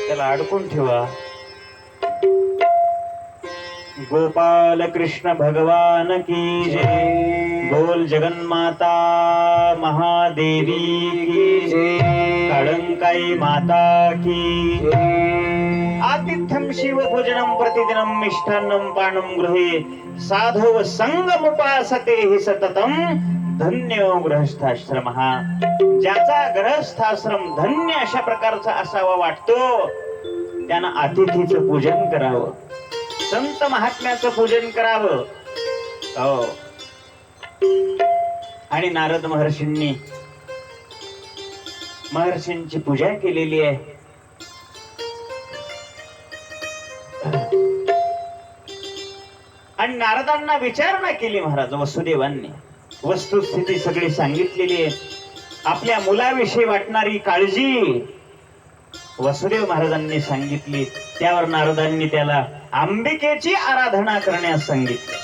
त्याला अडकून ठेवा. गोपाल कृष्ण भगवान की जय. बोल जगन्माता महादेवी की जय. काळंकाई माता की जय. आतिथ्यम शिव भोजनम प्रतिदिनम मिष्टान्नम पाणम गृहे साधो संगमुपासते हि सततम धन्य गृहस्थाश्रम हा. ज्याचा गृहस्थाश्रम धन्य अशा प्रकारचा असावा वाटतो त्यानं अतिथीचं पूजन करावं, संत महात्म्याचं पूजन करावं. हो. आणि नारद महर्षींची पूजा केलेली आहे. आणि नारदांना विचारणा केली महाराज वसुदेवांनी. वस्तुस्थिती सगळी सांगितलेली आहे. आपल्या मुलाविषयी वाटणारी काळजी वसुदेव महाराजांनी सांगितली. त्यावर नारदांनी त्याला अंबिकेची आराधना करण्यास सांगितलं.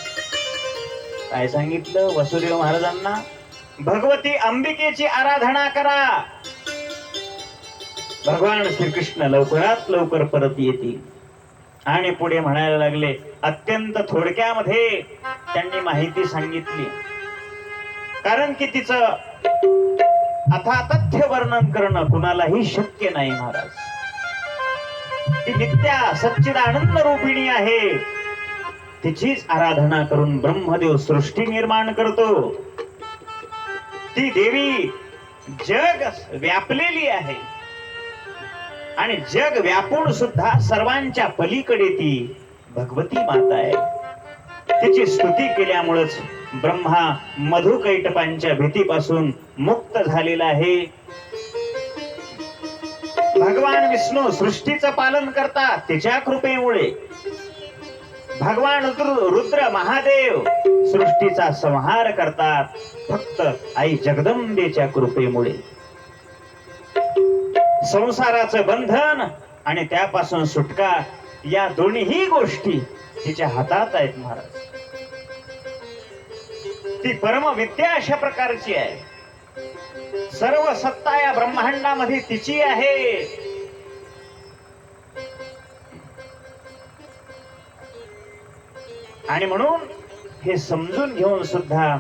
काय सांगितलं वसुदेव महाराजांना? भगवती अंबिकेची आराधना करा. भगवान श्रीकृष्ण लवकरात लवकर परत येतील. आणि पुढे म्हणायला लागले. अत्यंत थोडक्यामध्ये त्यांनी माहिती सांगितली, कारण की तिचं अथातथ्य वर्णन करणं कुणालाही शक्य नाही महाराज. ती नित्या सच्चिदानंद रूपिणी आहे. तिचीच आराधना करून ब्रह्मदेव सृष्टी निर्माण करतो. ती देवी जग व्यापलेली आहे आणि जग व्यापून सुद्धा सर्वांच्या पलीकडे ती भगवती माता आहे. तिची स्तुती केल्यामुळेच ब्रह्मा मधुकैटपांच्या भीतीपासून मुक्त झालेला आहे. भगवान विष्णू सृष्टीचं पालन करतात तिच्या कृपेमुळे. भगवान रुद्र महादेव सृष्टीचा संहार करतात फक्त आई जगदंबेच्या कृपेमुळे. संसाराचं बंधन आणि त्यापासून सुटका या दोन्ही गोष्टी तिच्या हातात आहेत महाराज. ती परमविद्या अशा प्रकारची आहे. सर्व सत्ता या ब्रह्मांडामध्ये तिची आहे. आणि म्हणून हे समजून घेऊन सुद्धा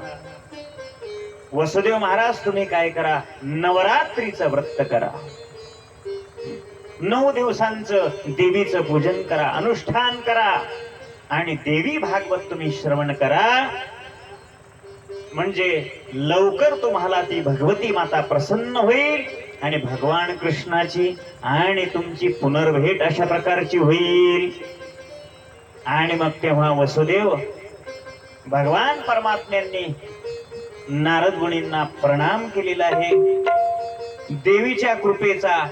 वसुदेव महाराज तुम्ही काय करा, नवरात्रीचं व्रत करा. 9 दिवसांचं देवीचं पूजन करा, अनुष्ठान करा आणि देवी भागवत तुम्ही श्रवण करा. म्हणजे लवकर तुम्हाला ती भगवती माता प्रसन्न होईल आणि भगवान कृष्णाची आणि तुमची पुनर्भेट अशा प्रकारची होईल. आणि मग तेव्हा वसुदेव भगवान परमात्म्यांनी नारद मुनींना प्रणाम केलेला आहे. देवीच्या कृपेचा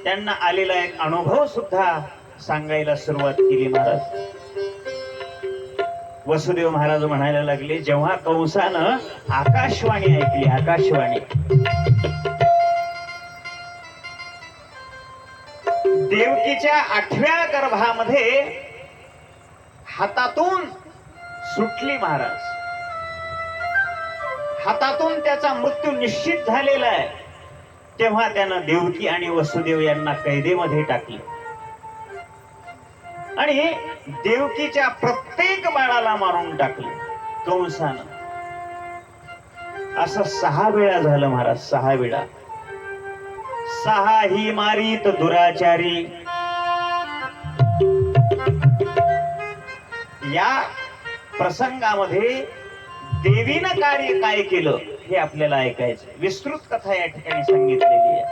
त्यांना आलेला एक अनुभव सुद्धा सांगायला सुरुवात केली महाराज. वसुदेव महाराज म्हणायला लागले, जेव्हा कंसानं आकाशवाणी ऐकली, आकाशवाणी, देवकीच्या 8व्या गर्भामध्ये हातातून सुटली महाराज. हातातून त्याचा मृत्यू निश्चित झालेला आहे. तेव्हा त्यानं देवकी आणि वसुदेव यांना कैदेमध्ये टाकले आणि देवकीच्या प्रत्येक बाळाला मारून टाकले कंसानं. असं 6 वेळा झालं महाराज, 6 वेळा. 6 ही मारीत दुराचारी. या प्रसंगामध्ये देवीनं कार्य काय केलं हे आपल्याला ऐकायचं. विस्तृत कथा या ठिकाणी सांगितलेली आहे.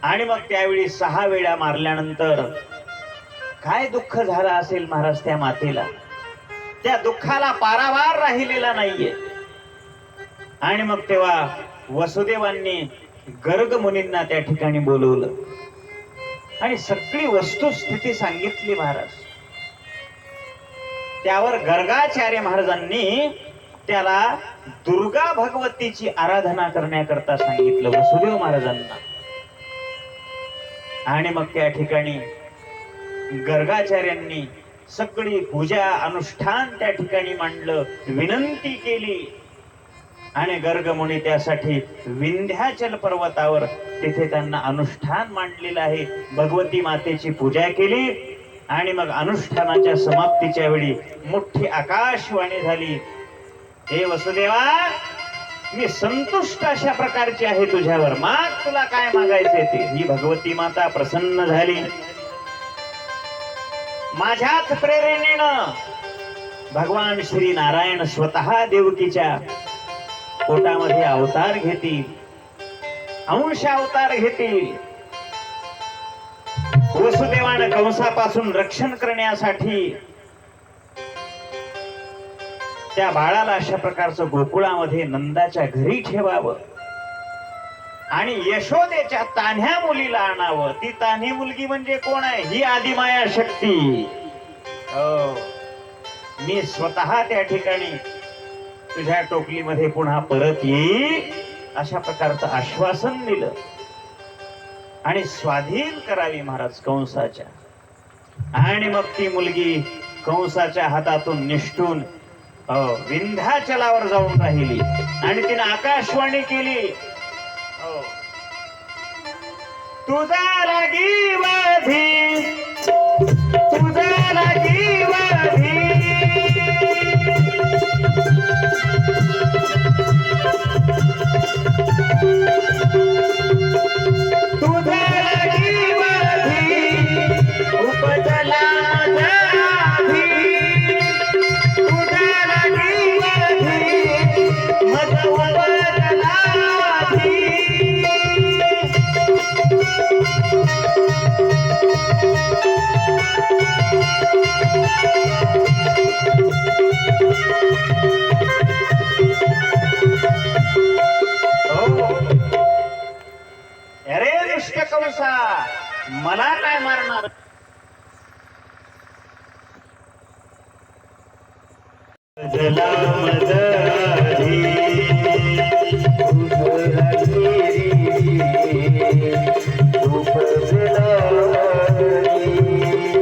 आणि मग त्यावेळी 6 वेळा मारल्यानंतर काय दुःख झालं असेल महाराज त्या मातेला. त्या दुःखाला पारावार राहिलेला नाहीये. आणि मग तेव्हा वसुदेवांनी गर्ग मुनींना त्या ठिकाणी बोलवलं आणि सगळी वस्तुस्थिती सांगितली महाराज. त्यावर गर्गाचार्य महाराजांनी त्याला दुर्गा भगवतीची आराधना करण्याकरता सांगितलं वसुदेव महाराजांना. आणि मग त्या ठिकाणी गर्गाचार्यांनी सगळी पूजा अनुष्ठान त्या ठिकाणी मांडलं, विनंती केली. आणि गर्ग मुनी त्यासाठी विंध्याचल पर्वतावर तिथे त्यांना अनुष्ठान मांडलेलं आहे. भगवती मातेची पूजा केली आणि मग अनुष्ठानाच्या समाप्तीच्या वेळी मोठी आकाशवाणी झाली. हे वसुदेवा, मी संतुष्ट अशा प्रकारची आहे तुझ्यावर. माग तुला काय मागायचे ते. ही भगवती माता प्रसन्न झाली. माझ्याच प्रेरणेनं भगवान श्री नारायण स्वतः देवकीच्या पोटामध्ये अवतार घेतील, अंश अवतार घेतील. वसुदेवानं कंसापासून रक्षण करण्यासाठी त्या बाळाला अशा प्रकारचं गोकुळामध्ये नंदाच्या घरी ठेवावं आणि यशोदेच्या तान्ह्या मुलीला आणावं. ती तान्ही मुलगी म्हणजे कोण आहे? ही आदिमाया शक्ती. हो, मी स्वतः त्या ठिकाणी तुझ्या टोपलीमध्ये पुन्हा परत येईल अशा प्रकारचं आश्वासन दिलं आणि स्वाधीन करावी महाराज कंसाच्या. आणि मग ती मुलगी कंसाच्या हातातून निष्ठून विंध्याचलावर जाऊन राहिली आणि तिने आकाशवाणी केली, तुझा लागी वाधी, तुझा लागी वाधी, तुझा लागी वाधी, उपजला जाधी, तुझा लागी वाधी, मज उपजला जाधी. अरे दुष्ट कंसा, मला काय मारणार? जला मजाधी,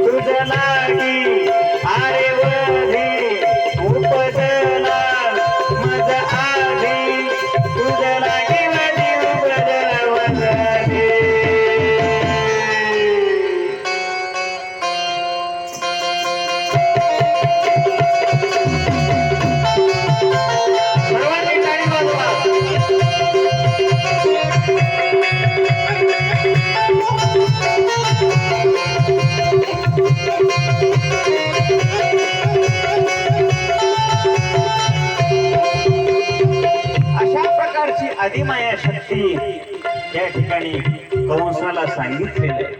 तुझ्या लागी अरे वधी, उपजला मज आधी, तुझ्या लागी वधी, उपजला मज आधी. सर्वांनी टाळी वाजवा. अशा प्रकारची आदिमाया शक्ती या ठिकाणी कंसाला सांगितलेली आहे.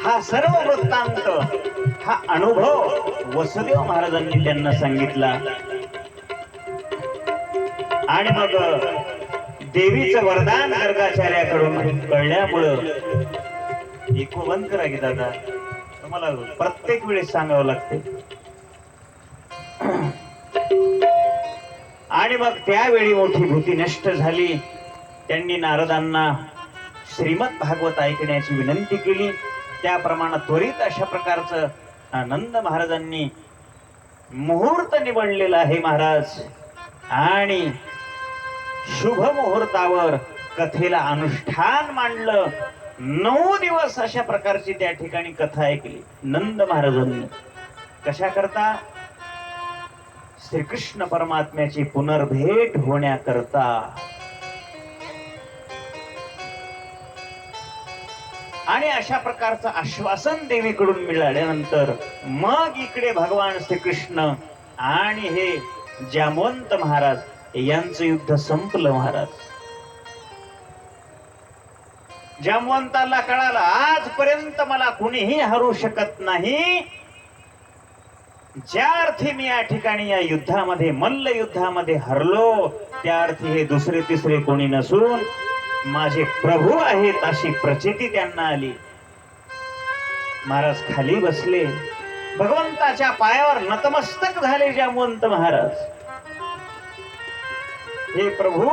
हा सर्व वृत्तांत, हा अनुभव वसुदेव महाराजांनी त्यांना सांगितला आणि मग देवीचं वरदान गर्गाचार्याकडून कळल्यामुळं, इको बंद करा की दादा, तुम्हाला प्रत्येक वेळेस सांगावं लागते. आणि मग त्यावेळी मोठी भीती नष्ट झाली. त्यांनी नारदांना श्रीमद भागवत ऐकण्याची विनंती केली. त्याप्रमाणे त्वरित अशा प्रकारचं आनंद महाराजांनी मुहूर्त निवडलेला आहे महाराज. आणि शुभ मुहूर्तावर कथेला अनुष्ठान मांडलं. 9 दिवस अशा प्रकारची त्या ठिकाणी कथा ऐकली नंद महाराजांनी. कशा करता? श्रीकृष्ण परमात्म्याची पुनर्भेट होण्याकरता. आणि अशा प्रकारचं आश्वासन देवीकडून मिळाल्यानंतर मग इकडे भगवान श्रीकृष्ण आणि हे जामवंत महाराज यांचं युद्ध संपलं महाराज. जामवंताला कळालं आजपर्यंत मला कुणीही हरू शकत नाही. ज्या अर्थी मी या ठिकाणी या युद्धामध्ये, मल्ल युद्धामध्ये हरलो, त्या अर्थी हे दुसरे तिसरे कोणी नसून माझे प्रभू आहेत अशी प्रचिती त्यांना आली. महाराज खाली बसले, भगवंताच्या पायावर नतमस्तक झाले जामवंत महाराज. हे प्रभू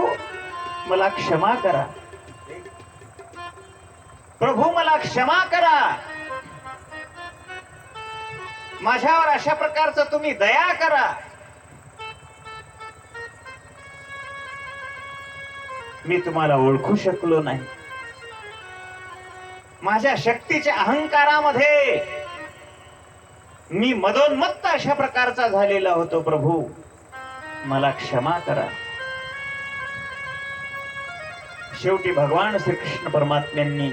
मला क्षमा करा, प्रभू मला क्षमा करा, माझ्यावर अशा प्रकारचं तुम्ही दया करा. मी तुम्हाला ओळखू शकलो नाही. माझ्या शक्तीच्या अहंकारामध्ये मी मदोन्मत्त अशा प्रकारचा झालेला होतो. प्रभू मला क्षमा करा. शेवटी भगवान श्रीकृष्ण परमात्म्यांनी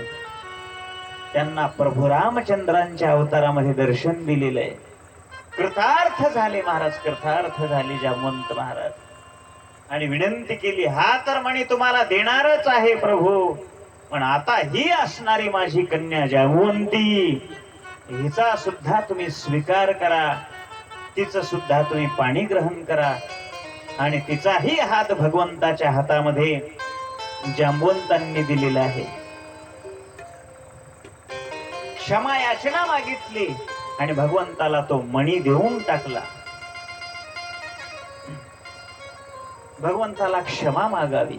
त्यांना प्रभू रामचंद्रांच्या अवतारामध्ये दर्शन दिलेलं आहे. कृतार्थ झाले महाराज, कृतार्थ झाले जामवंत महाराज. आणि विनंती केली, हा तर म्हणे तुम्हाला देणारच आहे प्रभू, पण आता ही असणारी माझी कन्या जामवंती, हिचा सुद्धा तुम्ही स्वीकार करा, तिचं सुद्धा तुम्ही पाणी ग्रहण करा. आणि तिचाही हात भगवंताच्या हातामध्ये जांबवंतांनी दिलेला आहे. क्षमा याचना मागितली आणि भगवंताला तो मणी देऊन टाकला. भगवंताला क्षमा मागावी.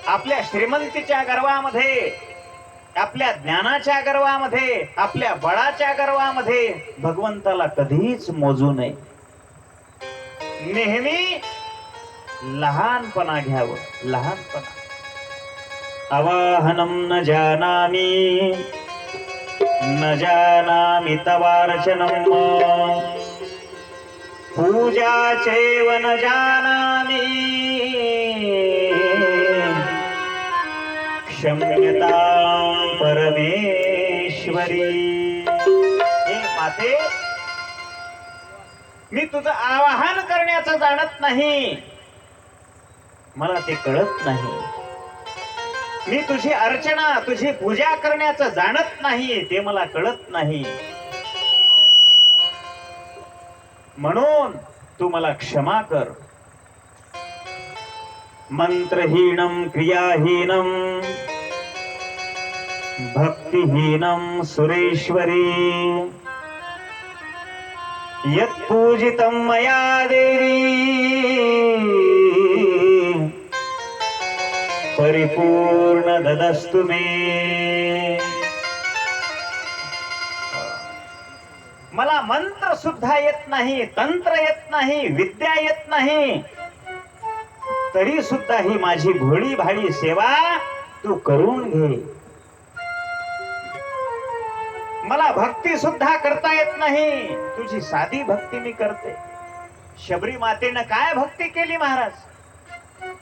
आपल्या श्रीमंतीच्या गर्वामध्ये, आपल्या ज्ञानाच्या गर्वामध्ये, आपल्या बळाच्या गर्वामध्ये भगवंताला कधीच मोजू नये. नेहमी लहानपणा घ्यावं, लहानपणा. अवाहनम न जानामि, न जानामि तवार्चनम, पूजा चैव न जानामि, क्षम्यतां परमेश्वरी. हे माते, मी तुझं आवाहन करण्याचं जाणत नाही, मला ते कळत नाही. मी तुझी अर्चना, तुझी पूजा करण्याचं जाणत नाही, ते मला कळत नाही. म्हणून तू मला क्षमा कर. मंत्रहीनम क्रियाहीनम भक्तिहीनम सुरेश्वरी, यत्पूजितं मया देवी परिपूर्ण ददस्तु मे. मला मंत्र सुद्धा येत नाही, तंत्र येत नाही, विद्या येत नाही, तरी सुद्धा ही माझी भोळी भाडी सेवा तू करून घे. मला भक्ती सुद्धा करता येत नाही, तुझी साधी भक्ती मी करते. शबरी मातेनं काय भक्ती केली महाराज?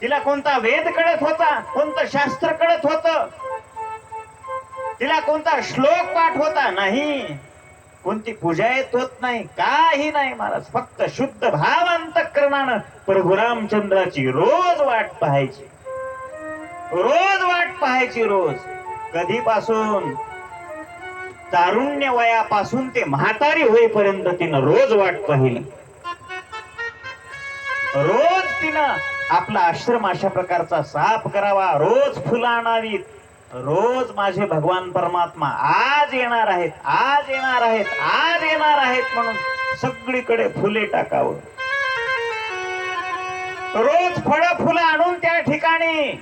तिला कोणता वेद कळत होता, कोणतं शास्त्र कळत होत, तिला कोणता श्लोक पाठ होता? नाही. कोणती पूजा येत होत नाही, काही नाही महाराज. फक्त शुद्ध भाव अंतःकरणानं प्रभू रामचंद्राची रोज वाट पाहायची, रोज वाट पाहायची. रोज कधीपासून? तारुण्य वयापासून ते म्हातारी होईपर्यंत तिनं रोज वाट पाहिली. रोज तिनं आपला आश्रम अशा प्रकारचा साफ करावा, रोज फुलं आणावीत, रोज माझे भगवान परमात्मा आज येणार आहेत, आज येणार आहेत, आज येणार आहेत म्हणून सगळीकडे फुले टाकावं. रोज फळं फुलं आणून त्या ठिकाणी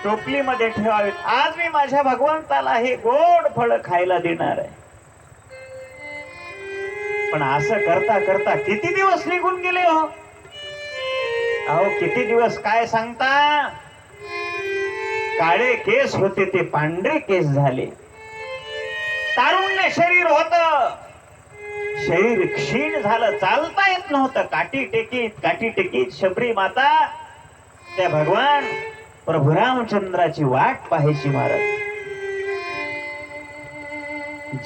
टोपलीमध्ये ठेवावीत. आज मी माझ्या भगवंताला हे गोड फळं खायला देणार आहे. पण असं करता करता किती दिवस निघून गेले हो. अहो किती दिवस काय सांगता. काळे केस होते ते पांढरे केस झाले. तारुण्य शरीर होत, शरीर क्षीण झालं, चालता येत नव्हतं. काठी टेकीत शबरी माता त्या भगवान प्रभू रामचंद्राची वाट पाहायची महाराज.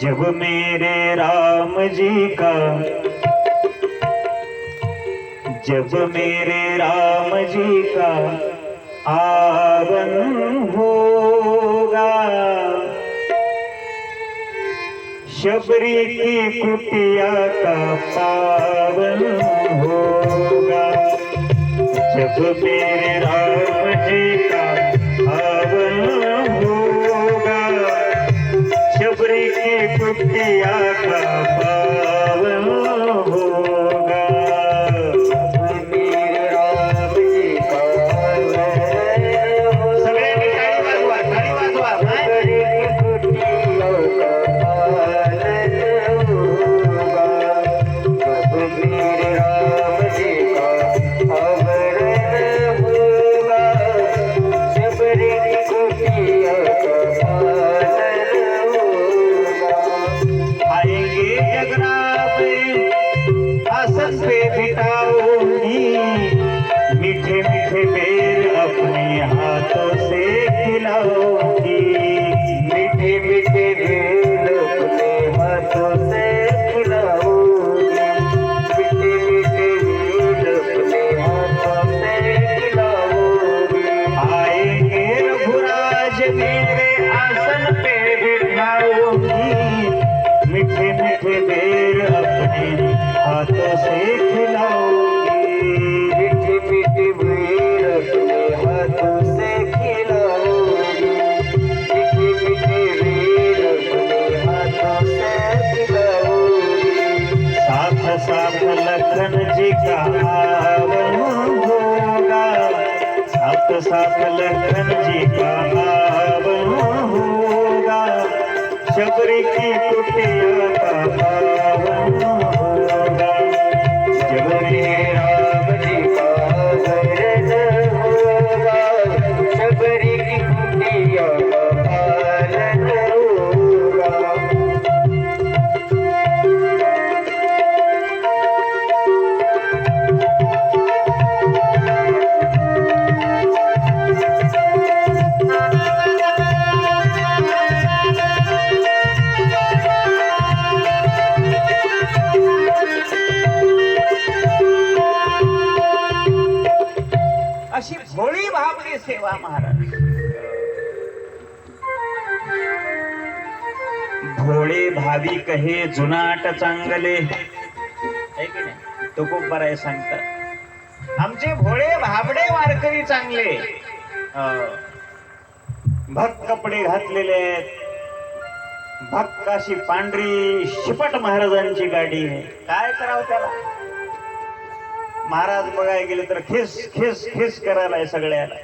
जब मेरे राम जी का, जब मेरे राम जी का आवन होगा, शबरी की कुटिया का पावन होगा. जब मेरे राम जी का आवन होगा, शबरी की कुटिया का पावन होगा. मेरे राम जी का सगळ्यांनी टाळी वाजवा, टाळी वाजवा. मेरे राम जी का आवन होगा, साथ लखन जी का आवन होगा, साथ साथ लखन जी का आवन होगा, शबरी की कुटिया का पावन होगा, जबरी राम जी का वरन होगा, शबरी की कुटिया का पालन होगा। अशी भोळी भाबडी सेवा महाराज. भोळे भाविक हे जुनाट चांगले, है की नाही? तो खूप बरं आहे सांगतात. आमचे भोळे भाबडे वारकरी चांगले, भक्त कपडे घातलेले आहेत, भक्त अशी पांढरी शिपट महाराजांची गाडी आहे. काय करावं त्याला? महाराज बघायला गेले तर खिस खिस खिस करायला सगळ्याला.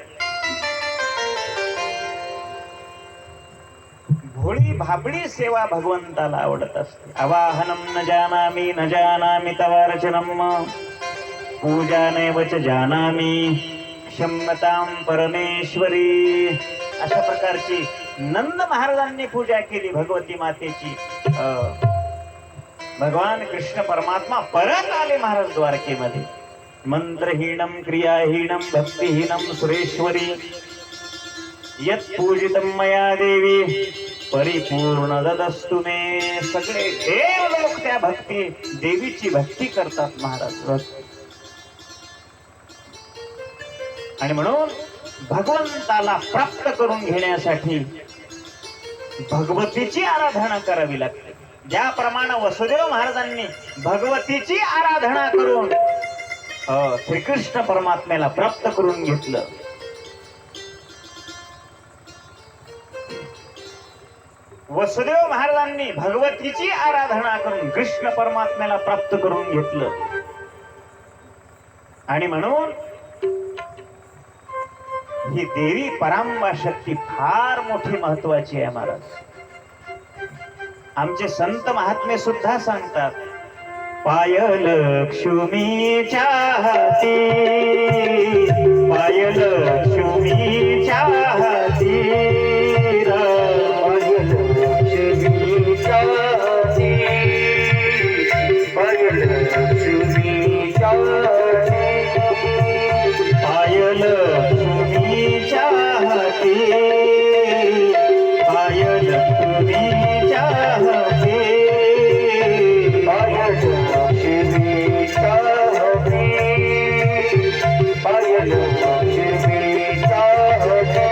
भोळी भाबडी सेवा भगवंताला आवडत असते. अवाहनम न जानामि तवार्चनम, पूजा नैव च जानामि क्षम्यतां परमेश्वरी. अशा प्रकारची नंद महाराजांनी पूजा केली भगवती मातेची. भगवान कृष्ण परमात्मा परत आले महाराज द्वारकेमध्ये. मंत्रहीनम क्रियाहीनम भक्तिहीनम सुरेश्वरी, यत् पूजितम मया देवी परिपूर्ण ददस्तु मे. सगळे देव लोक त्या भक्ती देवीची भक्ती करतात महाराज. आणि म्हणून भगवंताला प्राप्त करून घेण्यासाठी भगवतीची आराधना करावी लागते. ज्याप्रमाणे वसुदेव महाराजांनी भगवतीची आराधना करून श्रीकृष्ण परमात्म्याला प्राप्त करून घेतलं, वसुदेव महाराजांनी भगवतीची आराधना करून कृष्ण परमात्म्याला प्राप्त करून घेतलं. आणि म्हणून ही देवी परांबा शक्ती फार मोठी महत्वाची आहे महाराज. आमचे संत महात्मे सुद्धा सांगतात, पायलक्ष्मीच्या हाती, पायलक्ष्मीच्या हाती, पायलक्ष्मीच्या हाती, पायलक्ष्मीच्या हाती, पायलक्ष्मीच्या हाती, पायलक्ष्मीच्या हाती, पायलक्ष्मीच्या हाती, पायलक्ष्मीच्या हाती.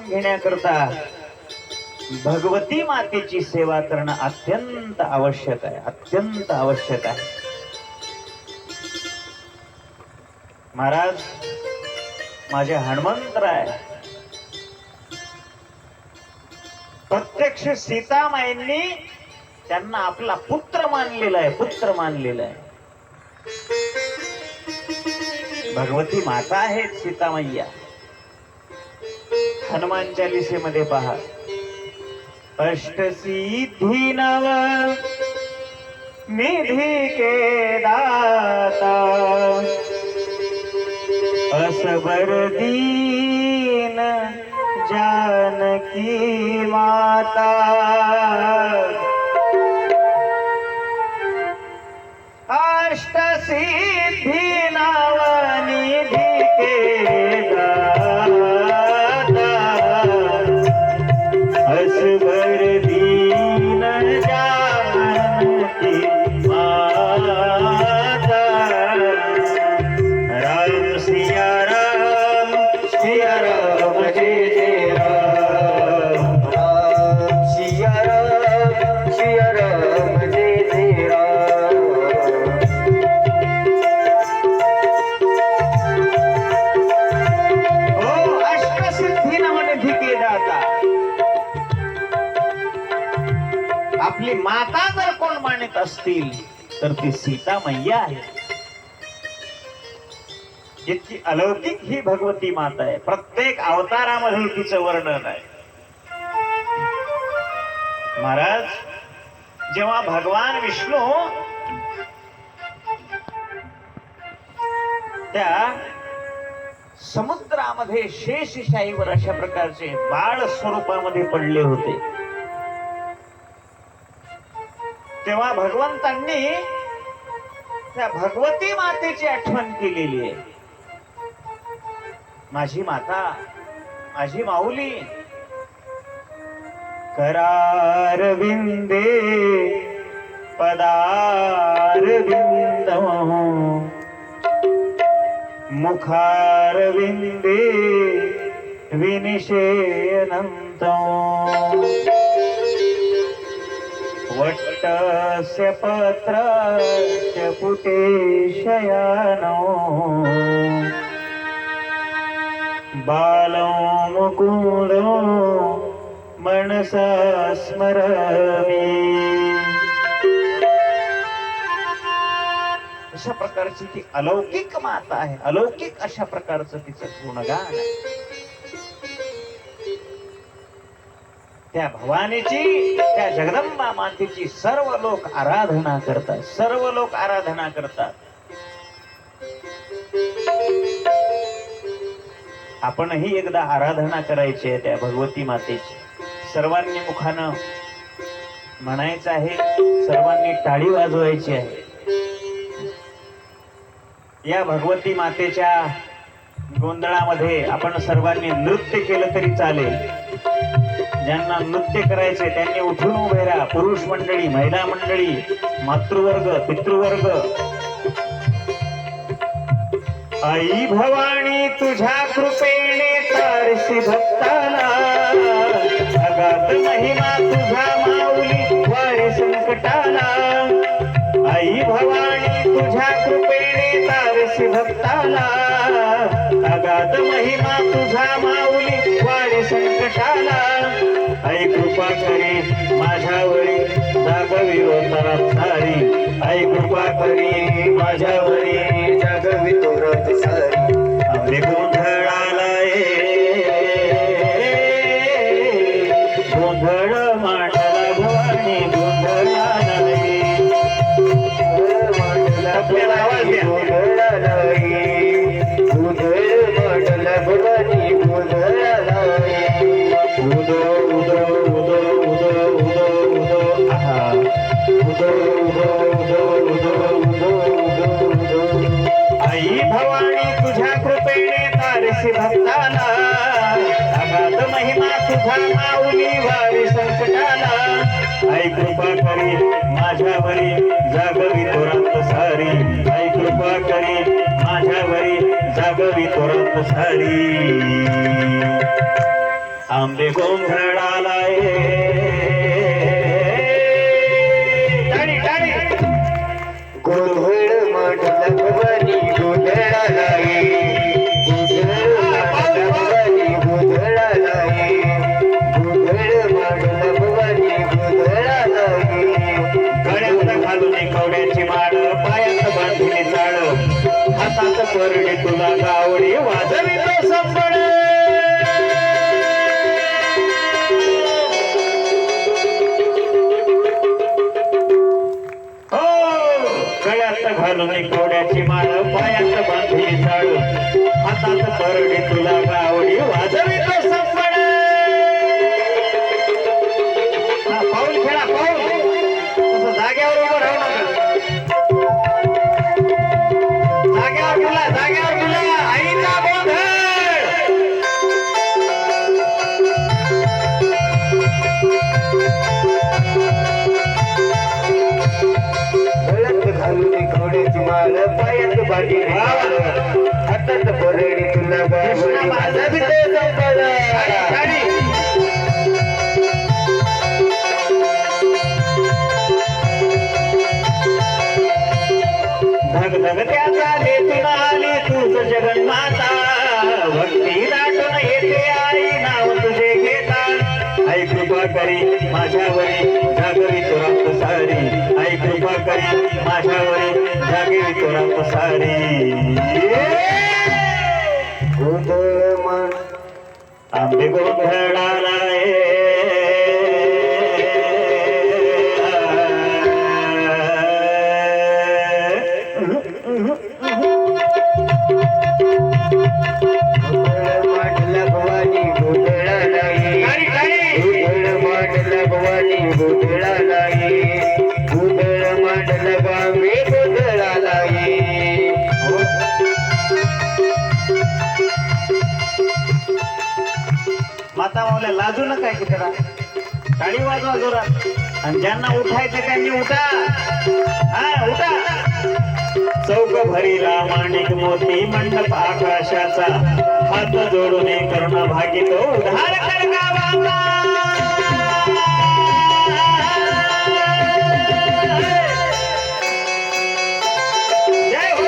घेण्याकरता भगवती मातेची सेवा करणं अत्यंत आवश्यक आहे, अत्यंत आवश्यक आहे. महाराज माझे हनुमंतराय प्रत्यक्ष सीतामाईंनी त्यांना आपला पुत्र मानलेला आहे, पुत्र मानलेला आहे. भगवती माता आहेत सीतामय्या. हनुमान चालीसेमध्ये पहा, अष्टसिद्धी नव निधि के दाता, असबर दीन जानकी माता. अष्टसिद्धी नव निधि आपली माता जर कोण मानित असतील तर ती सीता मैया आहे. इतकी अलौकिक ही भगवती माता आहे. प्रत्येक अवतारामध्ये तिचं वर्णन आहे. महाराज, जेव्हा भगवान विष्णू त्या समुद्रामध्ये शेषशाहीवर अशा प्रकारचे बाळ स्वरूपामध्ये पडले होते, तेव्हा भगवंतांनी त्या भगवती मातेची आठवण केलेली आहे. माझी माता, माझी माऊली करारविंदे पदारविंद मुखारविंदे विनिषेयनंत वट्टस्य पत्रस्य पुटे शयानो बालो मुकुंदो मनसा स्मरामि. अशा प्रकारची ती अलौकिक माता आहे. अलौकिक अशा प्रकारचं तिचं गुणगान आहे. त्या भवानीची, त्या जगदंबा मातेची सर्व लोक आराधना करतात. सर्व लोक आराधना करतात. आपणही एकदा आराधना करायची आहे त्या भगवती मातेची. सर्वांनी मुखानं म्हणायचं आहे, सर्वांनी टाळी वाजवायची आहे. या भगवती मातेच्या गोंधळामध्ये आपण सर्वांनी नृत्य केलं तरी चालेल. ज्यांना नृत्य करायचे त्यांनी उठून उभे राहा. पुरुष मंडळी, महिला मंडळी, मातृवर्ग, पितृवर्ग. आई भवानी तुझ्या कृपेने तारसी भक्ताला, अगाध महिमा तुझा माऊली वारे संकटाला. आई भवानी तुझ्या कृपेने तारसी भक्ताला, अगाध महिमा तुझा माऊली वारे संकटाला. आई कृपा करी माझ्यावरी जागवी रोतात सारी. आई कृपा करी माझ्यावरी जागवी तोरत सारी. आम्ही गोंधळाला गोंधळ मांडला भवानी गोंधळाला. आपल्याला आवाज द्या. गोंधळाला गोंधळ मांडला भवानी गोंधळाला. उदो उदो उदो उदो उदो उदो आहा उदो उदो उदो उदो उदो उदो उदो. आई भवानी तुझ्या कृपेने तारसी भक्ताला, अगाध महिमा तुझा माऊली वारी संकटाला. आई कृपा करी माझ्यावरी जागवी तोरात सारी. आई कृपा करी माझ्यावरी जागवी तोरात सारी. आंबे गोंधळाला टाळी टाळी. गोंधळ मांडला भवानी गोंधळाला. गोंधळ मांडला भवानी गोंधळाला. गोंधळ मांडला भवानी गोंधळाला. गळ्यात घालून कवड्याची माळ, पायात बांधली चाळ, हातात परडी तुला गावडी वाजवी तो संबळ. घालून कवड्याची माळ, पायात बांधली चाळ, हातात परडी तुला गावडी वाजवी तो संबळ. पाऊल खेळा पाऊल. तसं जाग्यावर उभं राहू नका. जाग्यावर गेला जाग्यावर गेला. आईचा गोंधळ. कवड्याची माळ, पायात बांधली हातात परडी तुला गावडी वाजवी तो संबळ. धगधगत्याचा देतून आली तूच जगन्माता. भक्ती दाटून येते आई नाव तुझे घेता. आई कृपा करी माझ्यावरी जागरी तुरात सारी आई कृपा करी माझ्यावरी जागरी तुरात सारी गोंधळ मन आंबे गोंधळाला माता मावल्या लाजू नका की जरा टाळी वाजवा जोरात आणि ज्यांना उठायचं त्यांनी उठा हा उठा चौक भरीला माणिक मोती मंडप आकाशाचा हात जोडून करुणा भागितो उधार कर गावाचा जय हो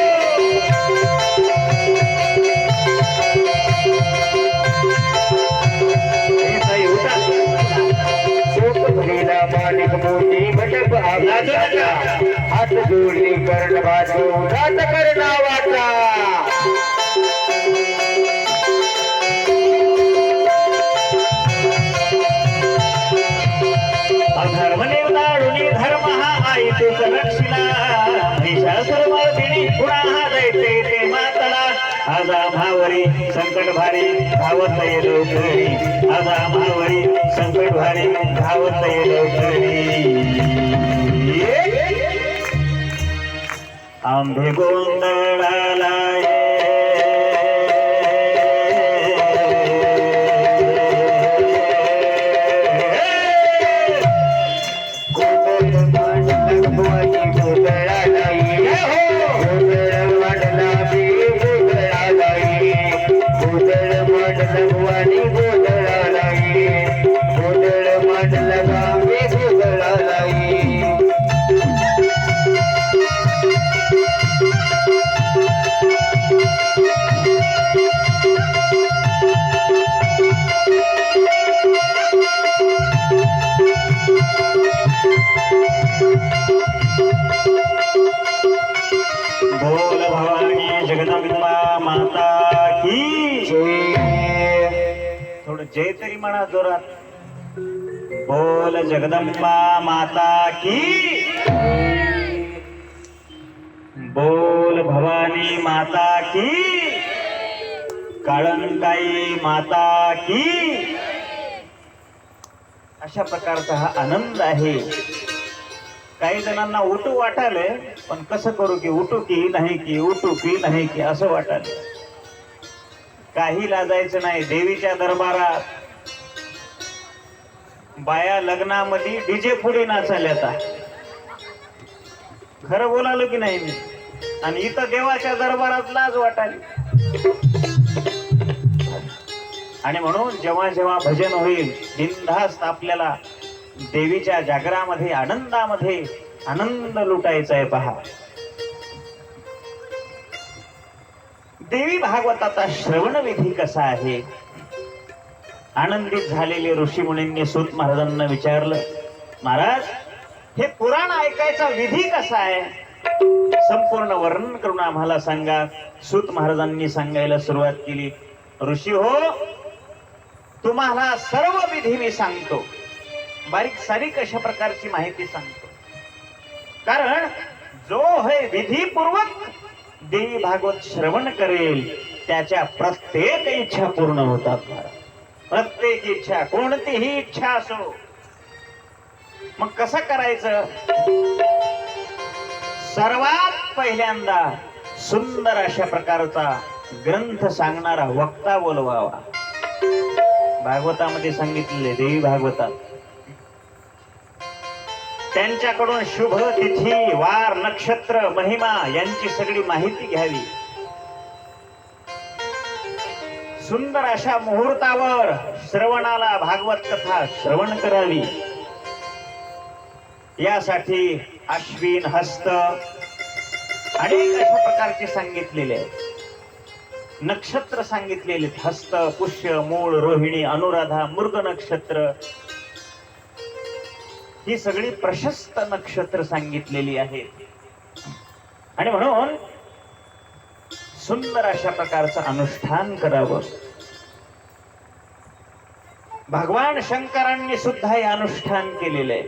माणिक मोती मंडप आकाशाचा हात जोडली कर्ण बाजू रात कर नावाचा अधर्म निर्दाळुनी धर्म हा आई तुझ रक्षिला महिषासुरमर्दिनी पुन्हा हा दैत्य ते मातला आजा भावरी संकट भारी धावत ये लवकरी आजा भावरी संकट भारी धावत ये लवकरी आंबे गोंधळाला बोल भवानी जगदंबा माता की थोडं जय तरी म्हणा जोरात बोल जगदंबा माता की बोल भवानी माता की काळंकाई माता की अशा प्रकारचा हा आनंद आहे काही जणांना उठू वाटायलंय पण कसं करू की उठू की नाही की उठू की नाही की असं वाटायलंय काही लाजायचं नाही देवीच्या दरबारात बाया लग्नामध्ये डीजे पुढे नाचायला खरं बोलालो की नाही मी आणि इथं देवाच्या दरबारात लाज वाटाली आणि म्हणून जेव्हा जेव्हा भजन होईल बिनधास्त आपल्याला देवीच्या जागरामध्ये आनंदामध्ये आनंद लुटायचा आहे पहा देवी भागवताचा श्रवण विधी कसा आहे आनंदित झालेले ऋषी मुनींनी सूत महाराजांना विचारलं महाराज हे पुराण ऐकायचा विधी कसा आहे संपूर्ण वर्णन करून आम्हाला सांगा सूत महाराजांनी सांगायला सुरुवात केली ऋषी हो तुम्हाला सर्व विधी मी सांगतो बारीक सारीक अशा प्रकारची माहिती सांगतो कारण जो हे विधीपूर्वक देवी भागवत श्रवण करेल त्याच्या प्रत्येक इच्छा पूर्ण होतात प्रत्येक इच्छा कोणतीही इच्छा असो मग कसं करायचं सर्वात पहिल्यांदा सुंदर अशा प्रकारचा ग्रंथ सांगणारा वक्ता बोलवावा भागवतामध्ये सांगितलेले देवी भागवतात त्यांच्याकडून शुभ तिथी वार नक्षत्र महिमा यांची सगळी माहिती घ्यावी सुंदर अशा मुहूर्तावर श्रवणाला भागवत कथा श्रवण करावी यासाठी अश्विन हस्त अनेक अशा प्रकारचे सांगितलेले आहेत नक्षत्र सांगितलेले हस्त पुष्य मूळ रोहिणी अनुराधा मृग नक्षत्र ही सगळी प्रशस्त नक्षत्र सांगितलेली आहेत आणि म्हणून सुंदर अशा प्रकारचं अनुष्ठान करावं. भगवान शंकरांनी सुद्धा हे अनुष्ठान केलेलं आहे.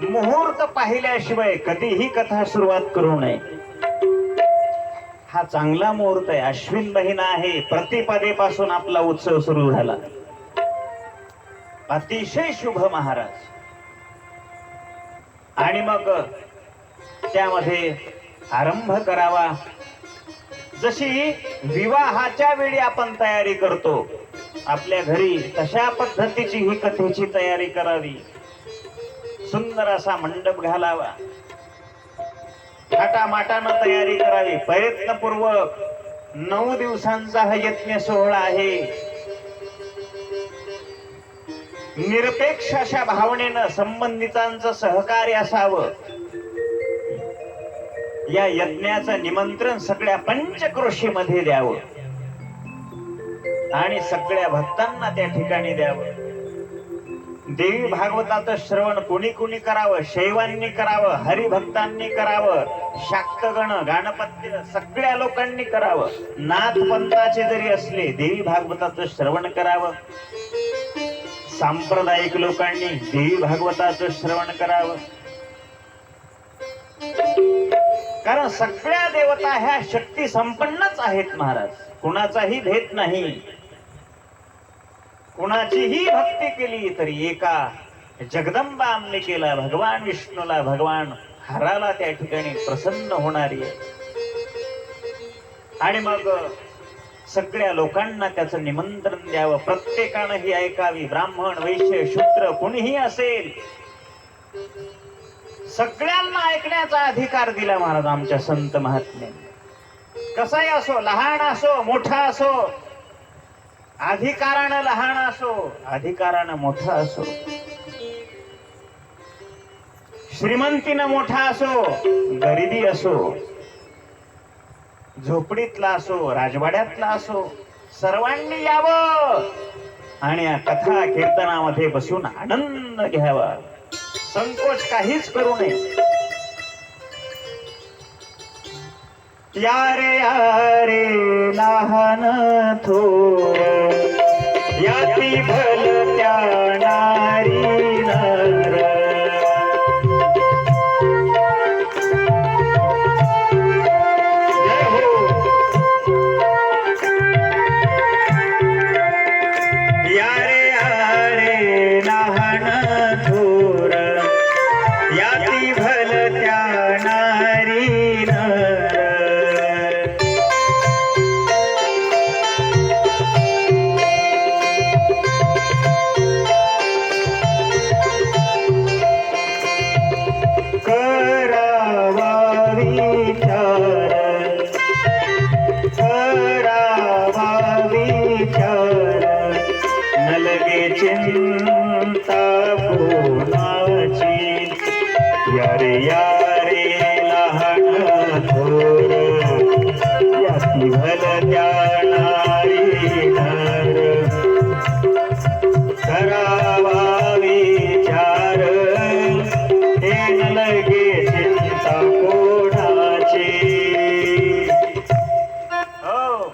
मुहूर्त पाहिल्याशिवाय कधीही कथा सुरुवात करू नये. हा चांगला मुहूर्त आहे. अश्विन महिना आहे. प्रतिपदेपासून आपला उत्सव सुरू झाला. अतिशय शुभ महाराज. आणि मग त्यामध्ये आरंभ करावा. जशी विवाहाच्या वेळी आपण तयारी करतो आपल्या घरी, तशा पद्धतीची ही कथेची तयारी करावी. सुंदर असा मंडप घालावा. थाटामाटानं तयारी करावी. प्रयत्नपूर्वक 9 दिवसांचा हा यज्ञ सोहळा आहे. निरपेक्ष अशा भावनेनं संबंधितांचं सहकार्य असावं. या यज्ञाचं निमंत्रण सगळ्या पंचक्रोशीमध्ये द्यावं आणि सगळ्या भक्तांना त्या ठिकाणी द्यावं. देवी भागवताचं श्रवण कोणी कोणी करावं? शैवांनी करावं, हरिभक्तांनी करावं, शाक्तगण, गाणपत्य सगळ्या लोकांनी करावं. नाथपंथाचे जरी असले देवी भागवताचं श्रवण करावं. सांप्रदायिक लोकांनी देवी भागवताचं श्रवण करावं. कारण सगळ्या देवता ह्या शक्ती संपन्नच आहेत महाराज. कुणाचाही भेद नाही. कुणाचीही भक्ती केली तरी एका जगदंबा अंबिकेला, भगवान विष्णूला, भगवान हराला त्या ठिकाणी प्रसन्न होणारी आहे. आणि मग सगळ्या लोकांना त्याचं निमंत्रण द्यावं. प्रत्येकानं ही ऐकावी. ब्राह्मण, वैश्य, शूद्र कोणीही असेल, सगळ्यांना ऐकण्याचा अधिकार दिला महाराज आमच्या संत महात्म्यांनी. कसाही असो, लहान असो, मोठा असो, अधिकारानं लहान असो, अधिकारानं मोठा असो, श्रीमंतीनं मोठा असो, गरिबी असो, झोपडीतला असो, राजवाड्यातला असो, सर्वांनी यावं आणि या कथा कीर्तनामध्ये बसून आनंद घ्यावा. संकोच काहीच करू नये. यारे यारे लहान थोर याती भल त्या नारी नर. जय हो. यारे यारे लहान थोर याती भल त्या नारी नर. चिंता कोणाची यारे यारे लहान थोर याती भल त्या नारी नर. करावा विचार हे न लगे चिंता कोणाची. हो,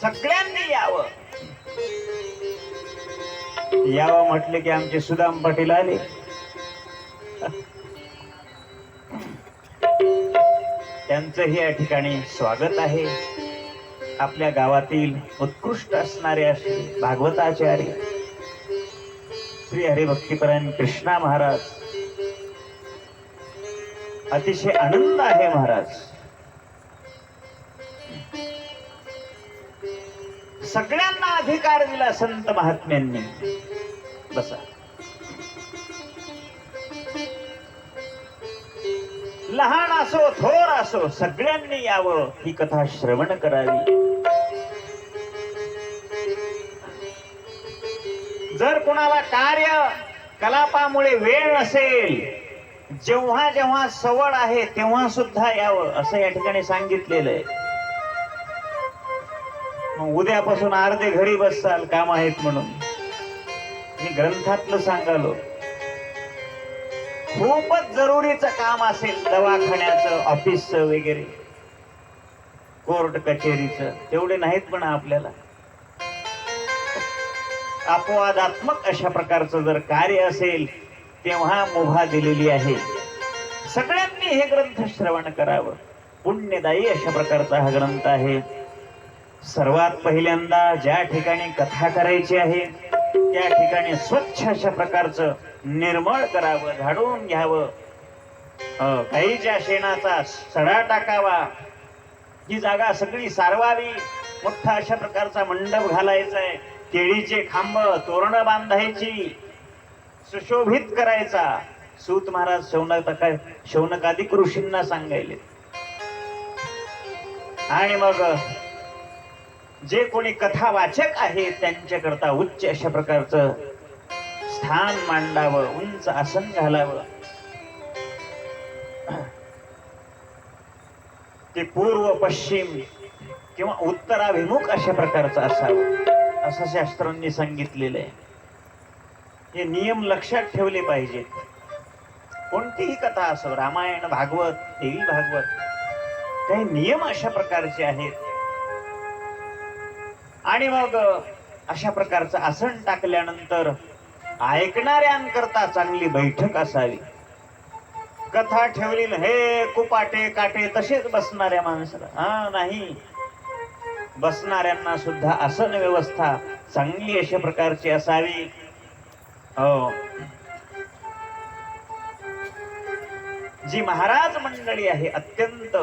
सगळ्यांनी यावं. यावं म्हटले की आमचे सुदाम पाटील आले. त्यांचंही या ठिकाणी स्वागत आहे. आपल्या गावातील उत्कृष्ट असणारे असे भागवताचार्य श्री हरिभक्तीपरायण कृष्णा महाराज. अतिशय आनंद आहे महाराज. सगळ्यांना अधिकार दिला संत महात्म्यांनी. बसा. लहान असो, थोर असो, सगळ्यांनी यावं. ही कथा श्रवण करावी. जर कोणाला कार्य कलापामुळे वेळ नसेल, जेव्हा जेव्हा सवड आहे तेव्हा सुद्धा यावं असं या ठिकाणी सांगितलेलं आहे. मग उद्यापासून अर्धे घरी बससाल काम आहेत म्हणून. मी ग्रंथातलं सांगालो. खूपच जरुरीचं काम असेल दवाखान्याचं, ऑफिसचं वगैरे, कोर्ट कचेरीचं, तेवढे नाहीत पण आपल्याला. अपवादात्मक अशा प्रकारचं जर कार्य असेल तेव्हा मुभा दिलेली आहे. सगळ्यांनी हे ग्रंथ श्रवण करावं. पुण्यदायी अशा प्रकारचा हा ग्रंथ आहे. सर्वात पहिल्यांदा ज्या ठिकाणी कथा करायची आहे त्या ठिकाणी स्वच्छ अशा प्रकारचं निर्मळ करावं, झाडून घ्यावं, गाईच्या शेणाचा सडा टाकावा, ही जागा सगळी सारवावी, मोठा अशा प्रकारचा मंडप घालायचा आहे, केळीचे खांब तोरण बांधायची, सुशोभित करायचा. सूत महाराज शौनकादिक ऋषींना सांगायले. आणि मग जे कोणी कथा वाचक आहेत त्यांच्याकरता उच्च अशा प्रकारचं स्थान मांडावं, उंच आसन घालावं. ते पूर्व पश्चिम किंवा उत्तराभिमुख अशा प्रकारचं असावं असं शास्त्रांनी सांगितलेलं आहे. हे नियम लक्षात ठेवले पाहिजेत. कोणतीही कथा असो, रामायण, भागवत, देवी भागवत, काही नियम अशा प्रकारचे आहेत. आणि मग अशा प्रकारचं आसन टाकल्यानंतर ऐकणाऱ्यांकरता चांगली बैठक असावी. कथा ठेवली हे कुपाटे काटे तसेच बसणाऱ्या माणसाला नाही, बसणाऱ्यांना सुद्धा आसन व्यवस्था चांगली अशा प्रकारची असावी. जी महाराज मंडळी आहे अत्यंत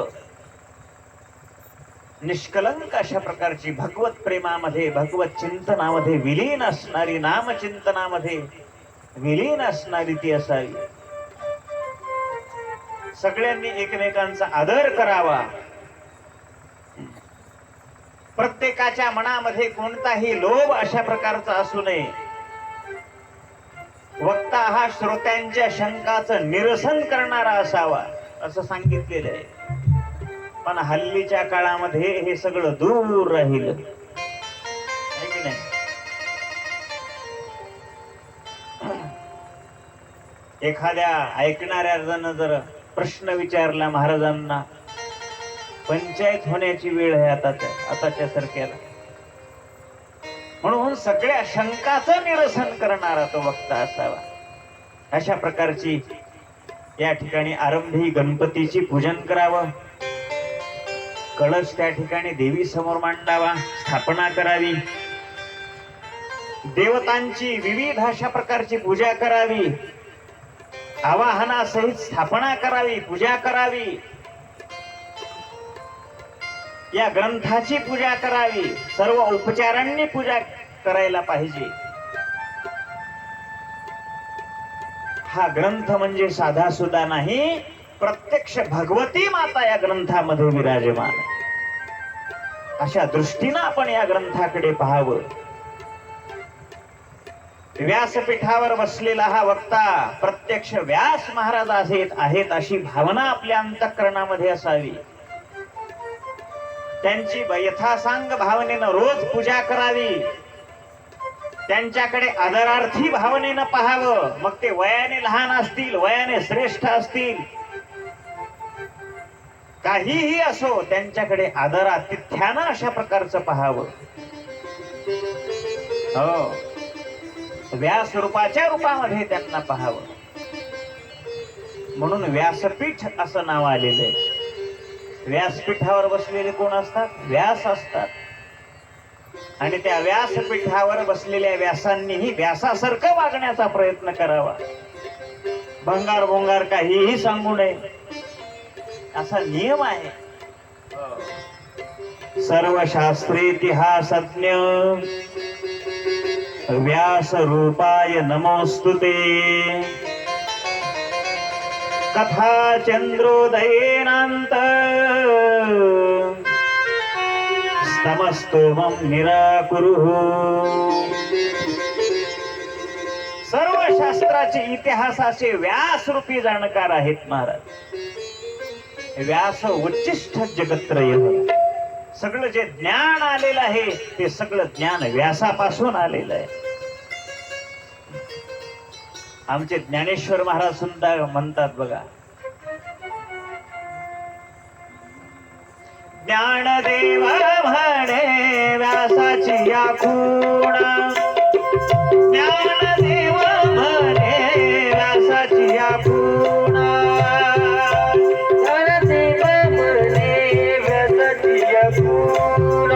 निष्कलंक अशा प्रकारची भगवत प्रेमामध्ये, भगवत चिंतनामध्ये विलीन असणारी, नामचिंतनामध्ये विलीन असणारी ती असावी. सगळ्यांनी एकमेकांचा आदर करावा. प्रत्येकाच्या मनामध्ये कोणताही लोभ अशा प्रकारचा असू नये. वक्ता हा श्रोत्यांच्या शंकाचं निरसन करणारा असावा असं सांगितलेलं आहे. पण हल्लीच्या काळामध्ये हे सगळं दूर राहिलं आहे की नाही. एखाद्या ऐकणाऱ्यानं जर प्रश्न विचारला महाराजांना, पंचायत होण्याची वेळ आहे आताच्या सारख्याला. म्हणून सगळ्या शंकाचं निरसन करणारा तो वक्ता असावा. अशा प्रकारची या ठिकाणी आरंभी गणपतीची पूजन करावं. कळस त्या ठिकाणी देवी समोर मांडावा, स्थापना करावी. देवतांची विविध अशा प्रकारची पूजा करावी. आवाहनासहित स्थापना करावी, पूजा करावी. या ग्रंथाची पूजा करावी. सर्व उपचारांनी पूजा करायला पाहिजे. हा ग्रंथ म्हणजे साधा सुद्धा नाही, प्रत्यक्ष भगवती माता या ग्रंथामध्ये विराजमान. अशा दृष्टीनं आपण या ग्रंथाकडे पाहावं. व्यासपीठावर बसलेला हा वक्ता प्रत्यक्ष व्यास महाराज आहेत अशी भावना आपल्या अंतःकरणामध्ये असावी. त्यांची यथासांग भावनेनं रोज पूजा करावी. त्यांच्याकडे आदरार्थी भावनेनं पाहावं. मग ते वयाने लहान असतील, वयाने श्रेष्ठ असतील, काहीही असो, त्यांच्याकडे आदरातिथ्यानं अशा प्रकारचं पाहावं. व्यास रूपामध्ये त्यांना पाहावं. म्हणून व्यासपीठ असं नाव आलेलं आहे. व्यासपीठावर बसलेले कोण असतात? व्यास असतात. आणि त्या व्यासपीठावर बसलेल्या व्यासांनीही व्यासासारखं वागण्याचा प्रयत्न करावा. भंगार भोंगार काहीही सांगू नये असा नियम आहे. सर्व शास्त्रेतिहासज्ञ व्यास रूपाय नमोस्तुते. कथा चंद्रोदयेनांत स्तमस्तोमं निराकुरुः. सर्व शास्त्राचे इतिहासाचे व्यास रूपी जाणकार आहेत महाराज. व्यास उच्चिष्ठ जगत्रय. सगळं जे ज्ञान आलेलं आहे ते सगळं ज्ञान व्यासापासून आलेलं आहे. आमचे ज्ञानेश्वर महाराज सुद्धा म्हणतात बघा, ज्ञानदेव म्हणे व्यासाची या खूण, ज्ञानदेव म्हणे व्यासाची या खूण, ज्ञानदेव म्हणे व्यासाची या खूण,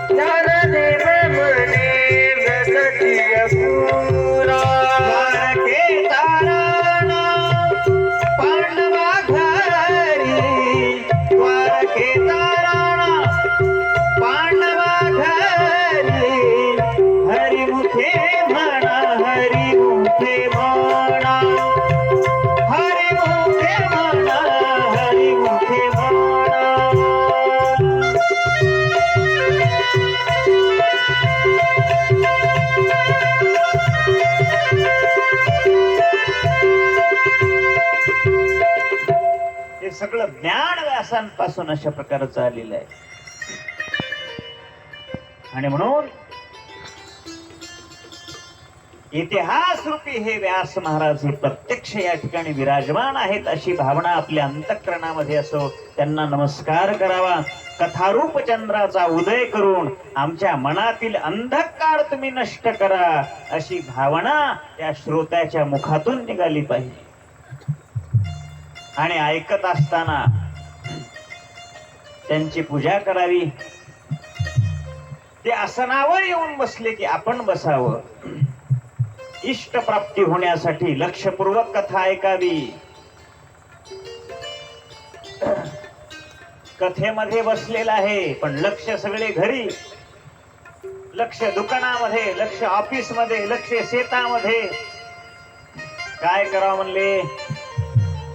ज्ञानदेव म्हणे व्यासाची या खूण. द्वारके तारण पांडवा घरी, द्वारके तारण पांडवा घरी, हरिमुखे म्हणा, हरिमुखे म्हणा, हरिमुखे म्हणा, हरिमुखे म्हणा. हे सगळं ज्ञान व्यासांपासून अशा प्रकारचं आलेलं आहे. आणि म्हणून इतिहास रूपी हे व्यास महाराज हे प्रत्यक्ष या ठिकाणी विराजमान आहेत अशी भावना आपल्या अंतःकरणामध्ये असो, त्यांना नमस्कार करावा. कथारूप चंद्राचा उदय करून आमच्या मनातील अंधकार तुम्ही नष्ट करा अशी भावना त्या श्रोत्याच्या मुखातून निघाली पाहिजे. आणि ऐकत असताना त्यांची पूजा करावी. ते आसनावर येऊन बसले की आपण बसावं. इष्ट प्राप्ती होण्यासाठी लक्षपूर्वक कथा ऐकावी. कथेमध्ये बसलेलं आहे पण लक्ष सगळे घरी, लक्ष दुकानामध्ये, लक्ष ऑफिस मध्ये, लक्ष शेतामध्ये. काय करावं म्हणले,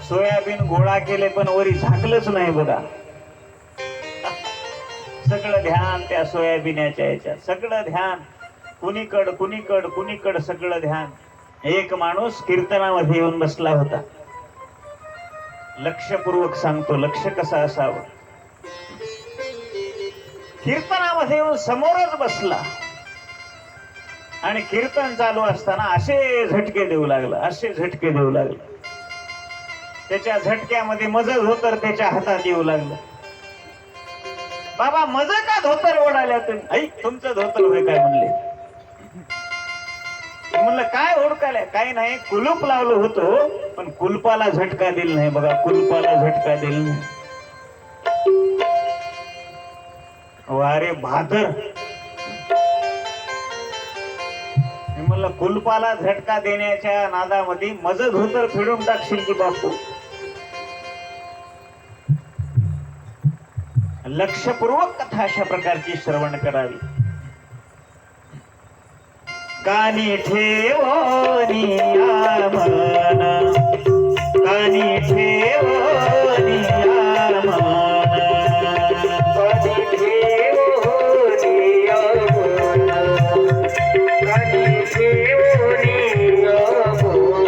सोयाबीन गोळा केले पण वरी झाकलंच नाही बघा. सगळं ध्यान त्या सोयाबीनच्या याच्यात, सगळं ध्यान कुणीकड कुणीकड कुणीकड सगळं ध्यान. एक माणूस कीर्तनामध्ये येऊन बसला होता. लक्षपूर्वक सांगतो, लक्ष कसं असावं. कीर्तनामध्ये येऊन समोरच बसला आणि कीर्तन चालू असताना असे झटके देऊ लागला, असे झटके देऊ लागला. त्याच्या झटक्यामध्ये मज धोतर त्याच्या हातात येऊ लागलं. बाबा मज का धोतर ओढाल्या तुम्ही? ऐक, तुमचं धोतर होय काय म्हणले. म्हणलं काय ओढकाल्या? काही नाही, कुलूप लावलं होतो पण कुलपाला झटका दिला नाही बघा, कुलपाला झटका दिला नाही. वारे भादर, म्हणलं कुलपाला झटका देण्याच्या नादामध्ये मज धोतर फिरून टाकशील की बापू. लक्षपूर्वक कथा अशा प्रकारची श्रवण करावी. कानी ठेवोनिया मन, कानी ठेवोनिया मन, कानी ठेवोनिया मन, कानी ठेवोनिया मन,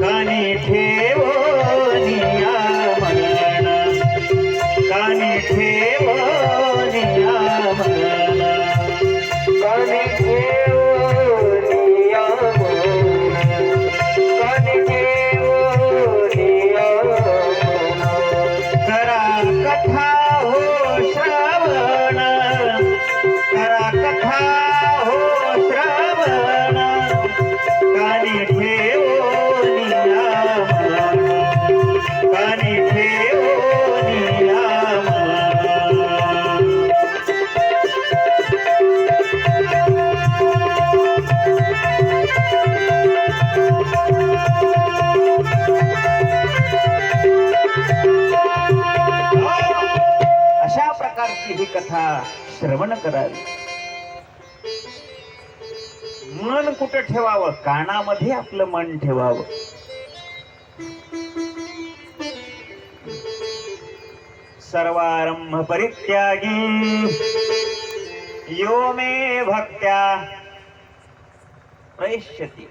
कानी ठेवोनिया मन, कानी ठेवोनिया मन, कानी ठेवोनिया मन, कानी ठेवोनिया मन. करा कथा हो श्रवण, करा कथा हो श्रवण, कानी ठेवोनिया मन, कानी ठेवोनिया मन. अशा प्रकारची ही कथा श्रवण करावी. मन कुठं ठेवावं? कानामध्ये आपलं मन ठेवावं. सर्वारंभ परित्यागी यो मे भक्त्या प्रयश्यति.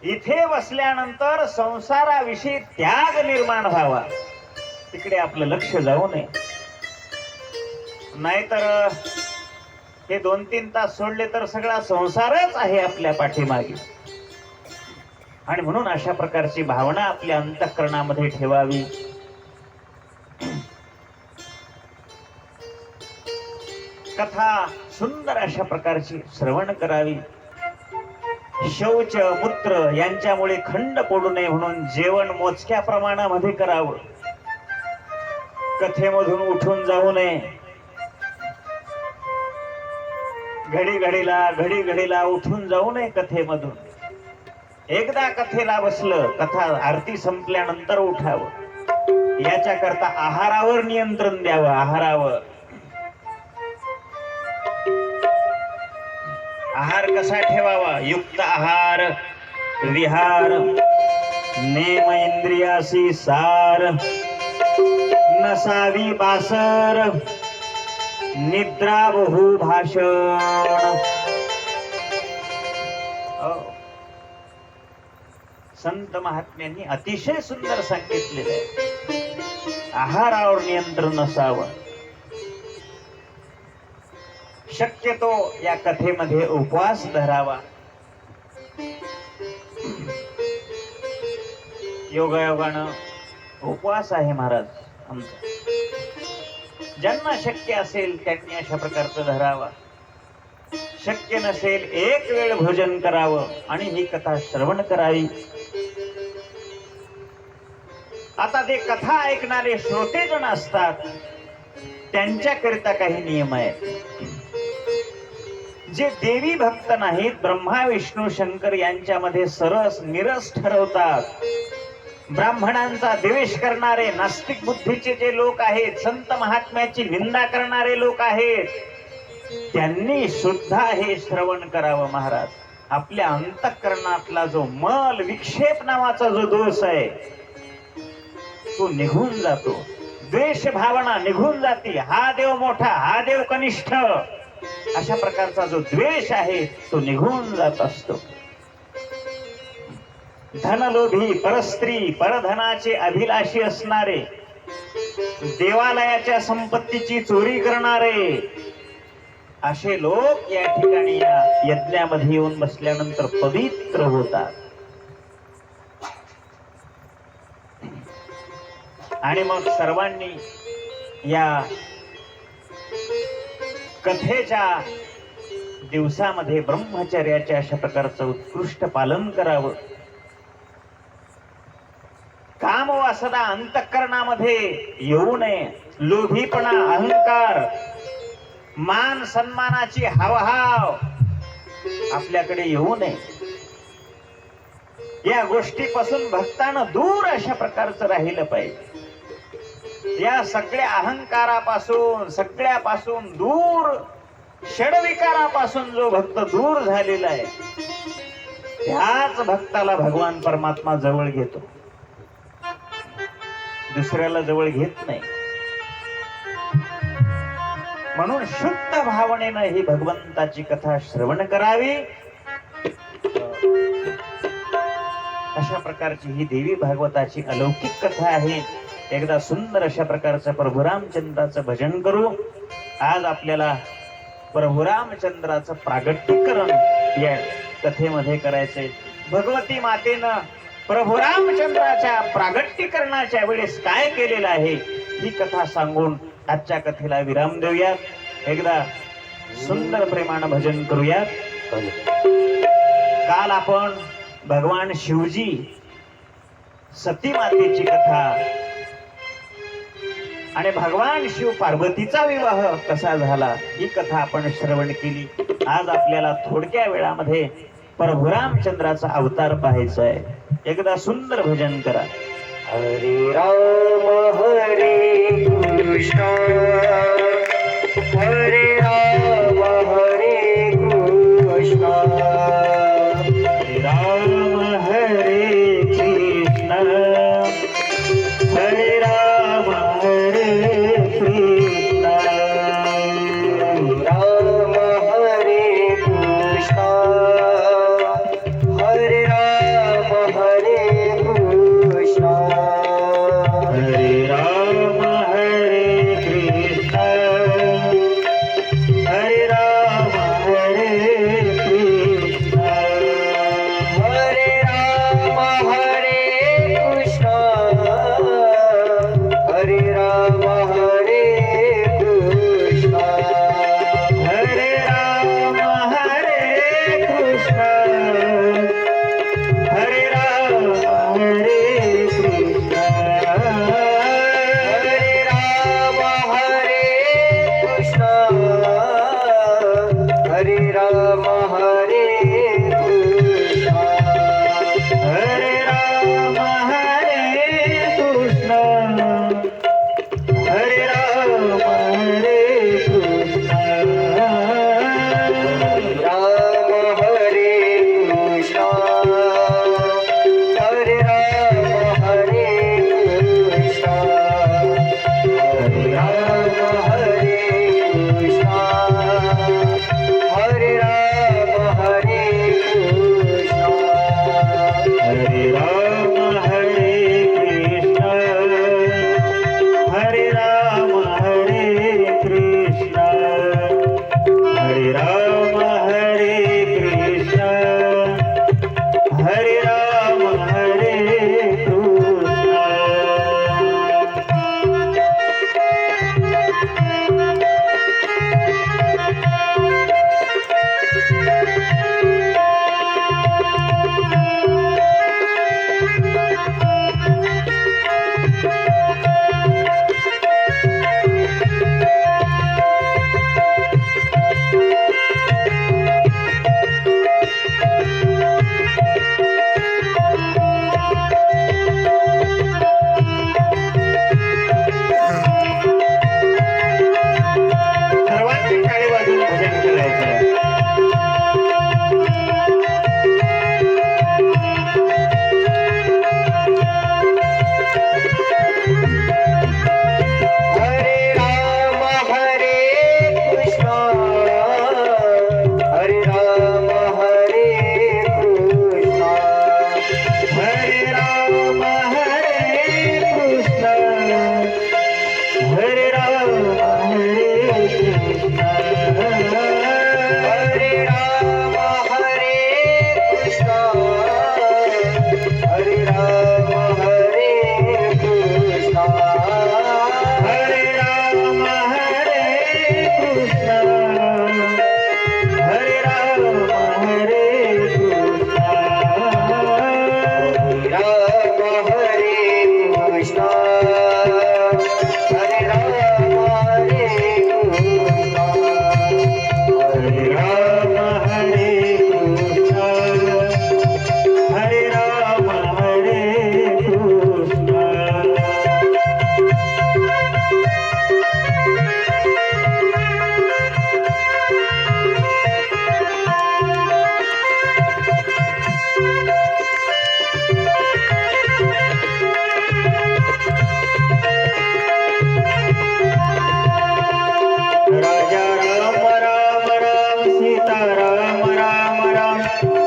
इथे बसल्यानंतर संसाराविषयी त्याग निर्माण व्हावा, तिकडे आपलं लक्ष जाऊ नये. नाहीतर हे 2-3 तास सोडले तर सगळा संसारच आहे आपल्या पाठीमागे. आणि म्हणून अशा प्रकारची भावना आपल्या अंतःकरणामध्ये ठेवावी. कथा सुंदर अशा प्रकारची श्रवण करावी. शौच मूत्र यांच्यामुळे खंड पडू नये म्हणून जेवण मोजक्या प्रमाणामध्ये करावं. कथेमधून उठून जाऊ नये. घडी घडीला उठून जाऊ नये कथेमधून. एकदा कथेला बसलं, कथा आरती संपल्यानंतर उठावं. याच्याकरता आहारावर नियंत्रण द्यावं. आहारावर आहार कसा ठेवावा? युक्त आहार, विहार, नेम इंद्रियासी सार, नसावी बासर, निद्रा बहु भाषण. संत महात्म्यांनी अतिशय सुंदर सांगितलेलं आहे. आहारावर नियंत्रण असावं. शक्यतो या कथेमध्ये उपवास धरावा. योगायोगानं उपवास आहे महाराज आमचा. ज्यांना शक्य असेल त्यांनी अशा प्रकारचं धरावा. शक्य नसेल एक वेळ भोजन करावं आणि ही कथा श्रवण करावी. आता ते कथा ऐकणारे श्रोतेजण असतात, त्यांच्याकरिता काही नियम आहेत. जे देवी भक्त नाहीत, ब्रह्मा विष्णू शंकर यांच्यामध्ये सरस निरस ठरवतात. ब्राह्मणांचा द्वेष करणारे नास्तिक बुद्धीचे जे लोक आहेत, संत महात्म्याची निंदा करणारे लोक आहेत, त्यांनी सुद्धा हे श्रवण करावं. महाराज, आपल्या अंतःकरणातला जो मल विक्षेप नावाचा जो दोष आहे तो निघून जातो. द्वेष भावना निघून जाते. हा देव मोठा, हा देव कनिष्ठ, अशा प्रकारचा जो द्वेष आहे तो निघून जात असतो. धनलोभी, परस्त्री, परधनाचे अभिलाषी असणारे, देवालयाच्या संपत्तीची चोरी करणारे, असे लोक या ठिकाणी या यज्ञामध्ये येऊन बसल्यानंतर पवित्र होतात. आणि मग सर्वांनी या कथेच्या दिवसामध्ये ब्रह्मचर्याचे अशा प्रकारचं उत्कृष्ट पालन करावं. काम वासना अंतःकरणामध्ये येऊ नये. लोभीपणा, अहंकार, मान सन्मानाची हावभाव आपल्याकडे येऊ नये. या गोष्टीपासून भक्तानं दूर अशा प्रकारचं राहिलं पाहिजे. या सगळ्या अहंकारापासून, सगळ्यापासून दूर, षडविकारापासून जो भक्त दूर झालेला आहे, त्याच भक्ताला भगवान परमात्मा जवळ घेतो. दुसऱ्याला जवळ घेत नाही. म्हणून शुद्ध भावनेनं ही भगवंताची कथा श्रवण करावी. अशा प्रकारची ही देवी भागवताची अलौकिक कथा आहे. एकदा सुंदर अशा प्रकारचं प्रभू रामचंद्राचं भजन करू. आज आपल्याला प्रभू रामचंद्राचं प्रागट्यकरण या कथेमध्ये करायचंय. भगवती मातेनं प्रभू रामचंद्राच्या प्रागट्यकरणाच्या वेळेस काय केलेलं आहे ही कथा सांगून आजच्या कथेला विराम देऊयात. एकदा सुंदर प्रेमानं भजन करूयात. काल आपण भगवान शिवजी सती मातेची कथा आणि भगवान शिव पार्वतीचा विवाह कसा झाला ही कथा आपण श्रवण केली. आज आपल्याला थोडक्या वेळामध्ये प्रभू रामचंद्राचा अवतार पाहायचा आहे. एकदा सुंदर भजन करा. हरे राम हरे कृष्ण हरे राम हरे कृष्ण हरे राम हरे कृष्ण हरे राम हरे कृष्ण राम हरे कृष्ण हरे राम हरे कृष्ण हरे राम हरे कृष्ण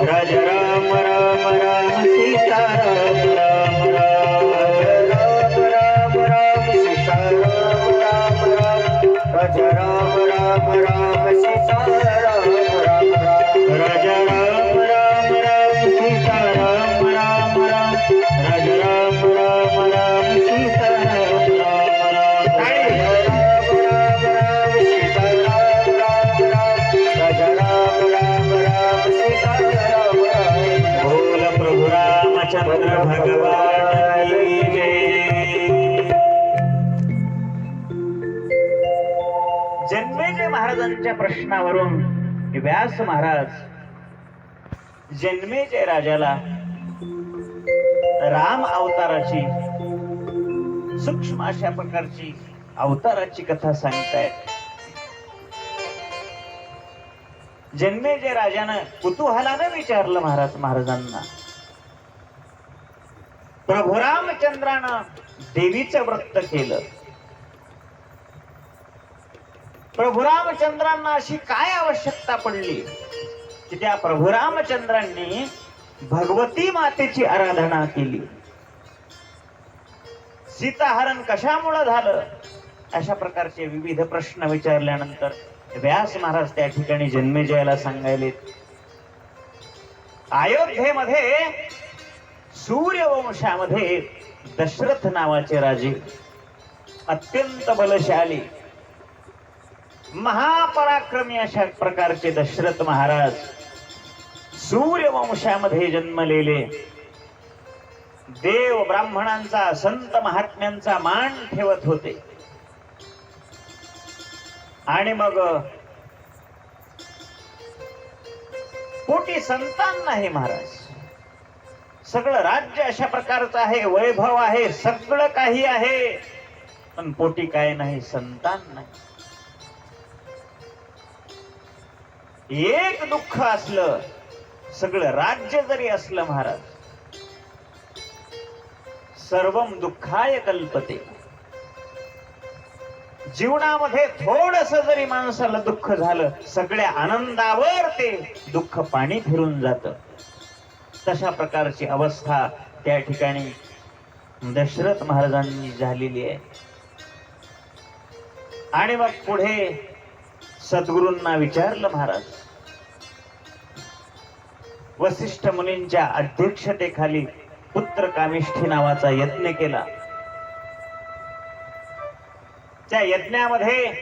राजा राम राम राम सीता राम राम राम राम राम राम सीता राम राम राम राजा राम राम राम सीता राम राम राम राजा राम राम राम सीता राम राम राम राजा राम राम राम सीता राम राम राम राम राम राम सीता राम राम राम राजा राम राम राम सीता राम राम बोल प्रभु रामचंद्र भगवान की जय. जन्मेजय महाराजांच्या प्रश्नावरून व्यास महाराज जन्मेजय राजाला राम अवताराची सूक्ष्म अशा प्रकारची अवताराची कथा सांगतायत. जन्मेजय राजानं कुतूहलानं विचारलं महाराजांना, प्रभू रामचंद्रानं देवीचं व्रत केलं, प्रभू रामचंद्रांना अशी काय आवश्यकता पडली की त्या प्रभू रामचंद्रांनी भगवती मातेची आराधना केली, सीताहरण कशामुळे झालं, अशा प्रकारचे विविध प्रश्न विचारल्यानंतर व्यास महाराज त्या ठिकाणी जन्मेजयाला सांगायलेत, अयोध्येमध्ये सूर्यवंशामध्ये दशरथ नावाचे राजे, अत्यंत बलशाली महापराक्रमी अशा प्रकारचे दशरथ महाराज सूर्यवंशामध्ये जन्मलेले, देव ब्राह्मणांचा संत महात्म्यांचा मान ठेवत होते. आणि मग पोटी संतान नाही महाराज, सगळं राज्य अशा प्रकारचं आहे, वैभव आहे, सगळं काही आहे, पण पोटी काय नाही, संतान नाही. एक दुःख असलं, सगळं राज्य जरी असलं महाराज, सर्वम दुःखाय कल्पते, जीवनामध्ये थोडस जरी माणसाला दुःख झालं, सगळ्या आनंदावर ते दुःख पाणी फिरून जात. तशा प्रकारची अवस्था त्या ठिकाणी दशरथ महाराजांनी झालेली आहे. आणि मग पुढे सद्गुरूंना विचारलं महाराज, वसिष्ठ मुनींच्या अध्यक्षतेखाली पुत्र कामिष्ठी नावाचा यज्ञ केला. त्या यज्ञामध्ये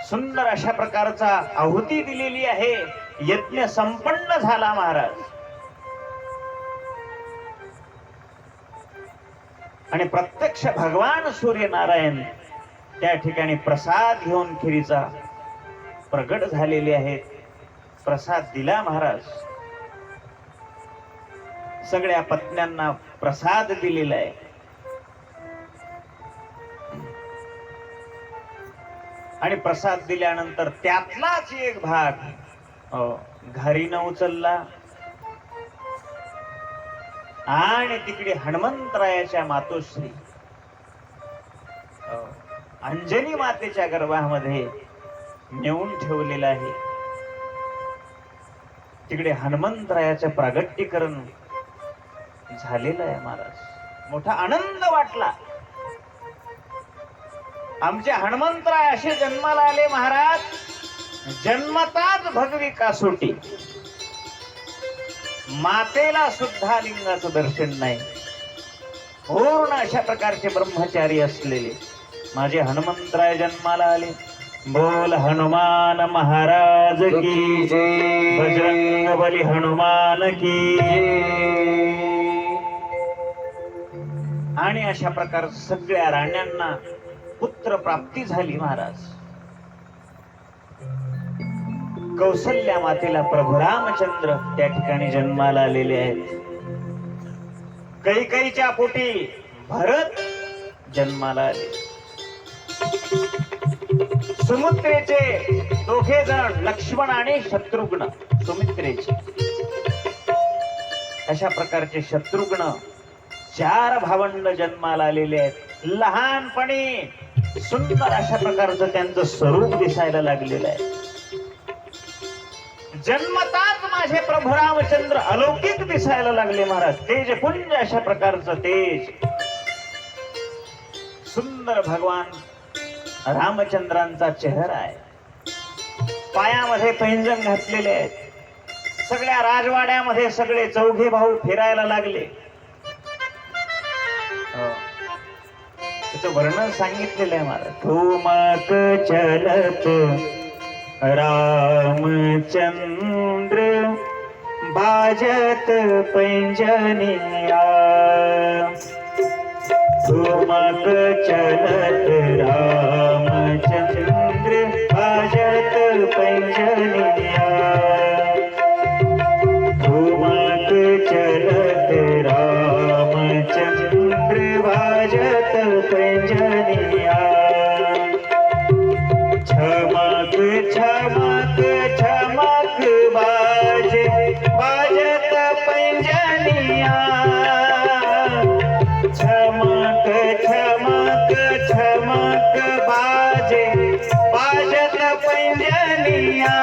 सुंदर अशा प्रकारचा आहुती दिलेली आहे. यज्ञ संपन्न झाला महाराज. आणि प्रत्यक्ष भगवान सूर्यनारायण त्या ठिकाणी प्रसाद घेऊन खिरीचा प्रगट झालेले आहेत. प्रसाद दिला महाराज, सगळ्या पत्न्यांना प्रसाद दिलेला आहे. आणि प्रसाद दिल्यानंतर त्यातलाच एक भाग घरीनं उचलला आणि तिकडे हनुमंतरायाच्या मातोश्री अंजनी मातेच्या गर्भामध्ये नेऊन ठेवलेला आहे. तिकडे हनुमंतरायाचं प्रागट्यकरण झालेलं आहे महाराज. मोठा आनंद वाटला. आमचे हनुमंतराय असे जन्माला आले महाराज, जन्मताच भगवी कासोटी, मातेला सुद्धा लिंगाचं दर्शन नाही, पूर्ण अशा प्रकारचे ब्रह्मचारी असलेले माझे हनुमंतराय जन्माला आले. बोल हनुमान महाराज की जय, बजरंग बली हनुमान की जय. आणि अशा प्रकार सगळ्या राण्यांना पुत्र प्राप्ती झाली महाराज. कौसल्या मातेला प्रभू रामचंद्र त्या ठिकाणी जन्माला आलेले आहेत. कैकेयीच्या पोटी भरत जन्माला आले. सुमित्रेचे दोघे जण, लक्ष्मण आणि शत्रुघ्न, सुमित्रेचे अशा प्रकारचे शत्रुघ्न 4 भावंड जन्माला आलेले आहेत. लहानपणी सुंदर अशा प्रकारचं त्यांचं स्वरूप दिसायला लागलेलं आहे. जन्मताच माझे प्रभू रामचंद्र अलौकिक दिसायला लागले महाराज. तेज पुंज अशा प्रकारचं तेज. सुंदर भगवान रामचंद्रांचा चेहरा आहे. पायामध्ये पैंजण घातलेले आहेत. सगळ्या राजवाड्यामध्ये सगळे चौघे भाऊ फिरायला लागले. त्याचं वर्णन सांगितलेलं आहे महाराज. ठुमक चलत रामचंद्र बाजत पैंजनिया. ठुमक चलत रामचंद्र बाजत पैंजनिया. ठुमक चलत रामचंद्र बाजत पैंजनिया. छमक छमक छमक बाजे बाजत पैंजनिया. छमक छमक छमक बाजे बाजत पैंजनिया.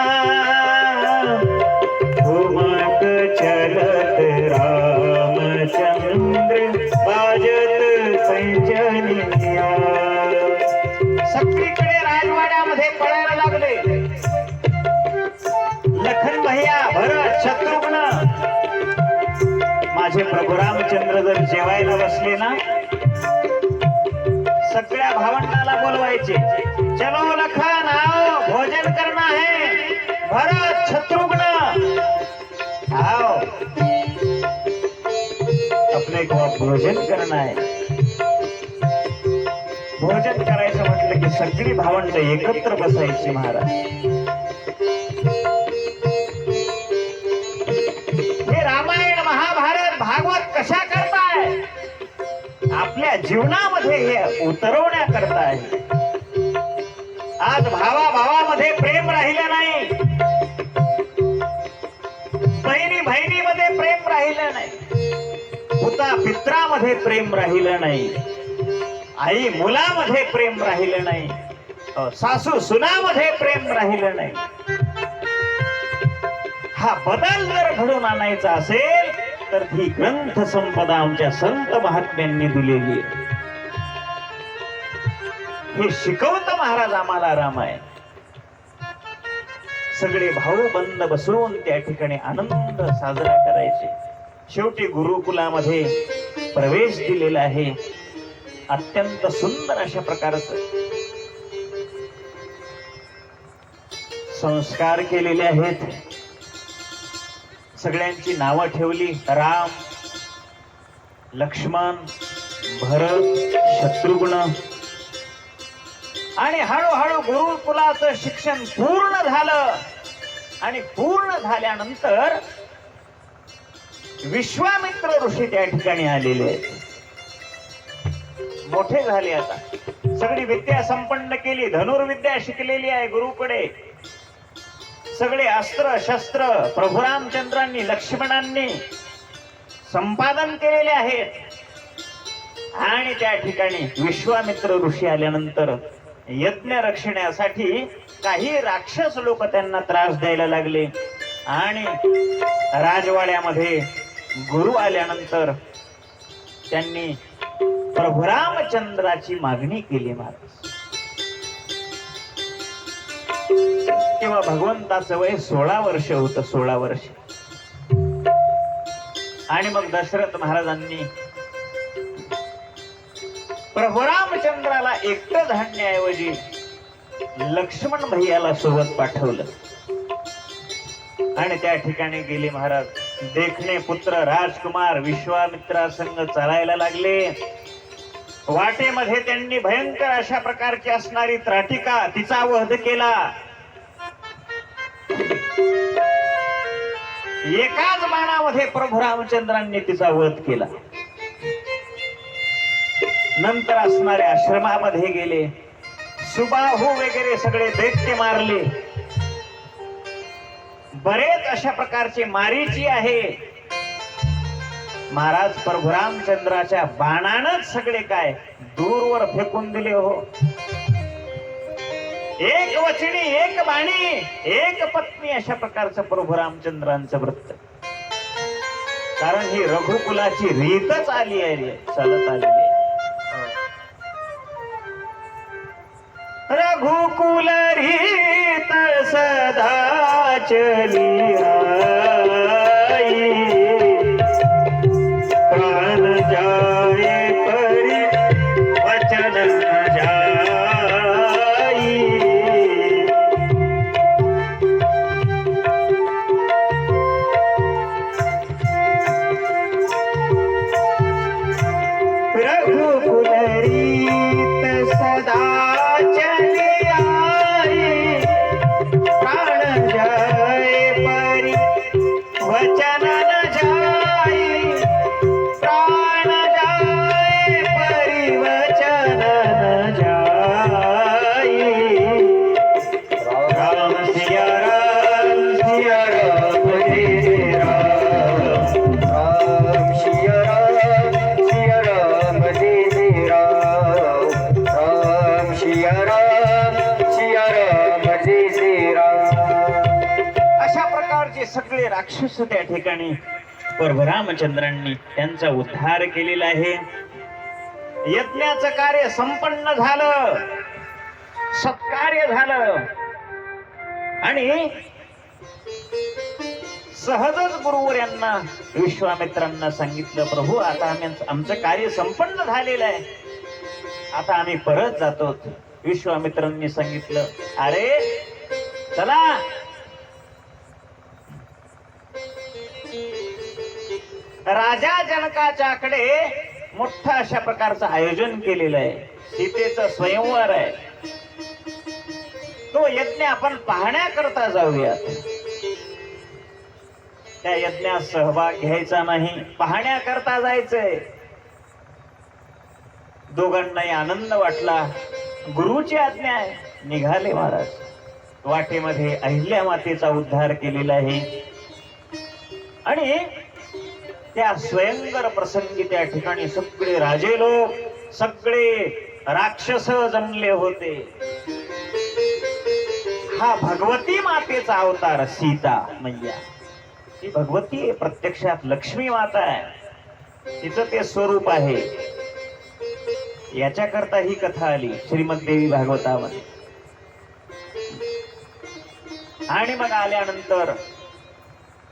ठुमक चलत रामचंद्र बाजत पैंजनिया. सगळीकडे राजवाड्यामध्ये पळायला लागले. लखन भैया भरत शत्रुघ्न माझे प्रभू रामचंद्र जर जेवायला बसले ना, सगळ्या भावंडाला बोलवायचे. चलो लखन आओ भोजन करना है. भरत शत्रुघ्न आओ अपने को भोजन करना है. भोजन करायचं म्हटलं की सगळी भावंड एकत्र बसायची महाराज. हे रामायण महाभारत भागवत कशा करताय? आपल्या जीवनामध्ये हे उतरवण्याकरताय. आज भावाभावामध्ये प्रेम राहिलं नाही. बहिणी बहिणीमध्ये प्रेम राहिलं नाही. पुता पित्रामध्ये प्रेम राहिलं नाही. आई मुलामध्ये प्रेम राहिलं नाही. सासू सुनामध्ये प्रेम राहिलं नाही. हा बदल जर घडून आणायचा असेल तर ही ग्रंथ संपदा आमच्या संत महात्म्यांनी दिलेली आहे. हे शिकवतं महाराज आम्हाला रामायण. सगळे भाऊ बंद बसून त्या ठिकाणी आनंद साजरा करायचे. शेवटी गुरुकुलामध्ये प्रवेश दिलेला आहे. अत्यंत सुंदर अशा प्रकारचं संस्कार केलेले आहेत. सगळ्यांची नावं ठेवली. राम, लक्ष्मण, भरत, शत्रुघ्न. आणि हळूहळू गुरुकुलाचं शिक्षण पूर्ण झालं. आणि पूर्ण झाल्यानंतर विश्वामित्र ऋषी त्या ठिकाणी आलेले आहेत. मोठे झाले आता. सगळी विद्या संपन्न केली. धनुर्विद्या शिकलेली आहे गुरुकडे. सगळे अस्त्र शस्त्र प्रभू रामचंद्रांनी लक्ष्मणांनी संपादन केलेले आहेत. आणि त्या ठिकाणी विश्वामित्र ऋषी आल्यानंतर यज्ञ रक्षण्यासाठी काही राक्षस लोक त्यांना त्रास द्यायला लागले. आणि राजवाड्यामध्ये गुरु आल्यानंतर त्यांनी प्रभू रामचंद्राची मागणी केली महाराज. तेव्हा भगवंताचं वय 16 वर्ष होतं. 16 वर्ष. आणि मग दशरथ महाराजांनी प्रभू रामचंद्राला एकटं धाडण्याऐवजी लक्ष्मण भैयाला सोबत पाठवलं. आणि त्या ठिकाणी गेले महाराज. देखणे पुत्र राजकुमार विश्वामित्रा संग चालायला लागले. वाटेमध्ये त्यांनी भयंकर अशा प्रकारची असणारी त्राटिका तिचा वध केला. एकाच बाणामध्ये प्रभू रामचंद्रांनी तिचा वध केला. नंतर असणाऱ्या आश्रमामध्ये गेले. सुबाहू वगैरे सगळे दैत्य मारले. बरेच अशा प्रकारचे मारीची आहे. महाराज प्रभू रामचंद्राच्या बाणानच सगळे काय दूरवर फेकून दिले. हो एक वचनी, एक बाणी, एक पत्नी, अशा प्रकारचं प्रभू रामचंद्रांचं वृत्त. कारण ही रघुकुलाची रीतच आली आहे, चालत आलेली आहे. रघुकुल रीत सदा चली आई, प्राण जाए परी वचन न जाई. रघुकुल रीत सदा चली आई, प्राण जाए परी वचन न जाई. प्राण जाए परी वचन न जाई. राम सिया राम सिया राम जय राम. राम सिया राम जय जय राम. राम सिया राम जय जय राम. अशा प्रकारचे सगळे राक्षस त्या ठिकाणी प्रभू रामचंद्रांनी त्यांचा उद्धार केलेला आहे. यज्ञाचं कार्य संपन्न झालं, सत्कार्य झालं आणि सहजच गुरुवर यांना विश्वामित्रांना सांगितलं, प्रभू आता आमचं कार्य संपन्न झालेलं आहे, आता आम्ही परत जातो. विश्वामित्रांनी सांगितलं, अरे चला राजा जनकाच्याकडे मोठं अशा प्रकारचं आयोजन केलेलं आहे. सीतेचं स्वयंवर आहे, तो यज्ञ आपण पाहण्याकरता जाऊयात. त्या यज्ञात सहभाग घ्यायचा नाही, पाहण्याकरता जायचंय. दोघांनाही आनंद वाटला. गुरुची आज्ञा आहे, निघाले महाराज. वाटेमध्ये अहिल्या मातेचा उद्धार केलेला आहे आणि त्या स्वयंवर प्रसंगी त्या ठिकाणी सगळे राजे लोक, सगळे राक्षस जमले होते. हा भगवती मातेचा अवतार सीता मैया. ती भगवती आहे, प्रत्यक्षात लक्ष्मी माता आहे, तिचं ते स्वरूप आहे. याच्याकरता ही कथा आली श्रीमद देवी भागवतामध्ये. आणि मग आल्यानंतर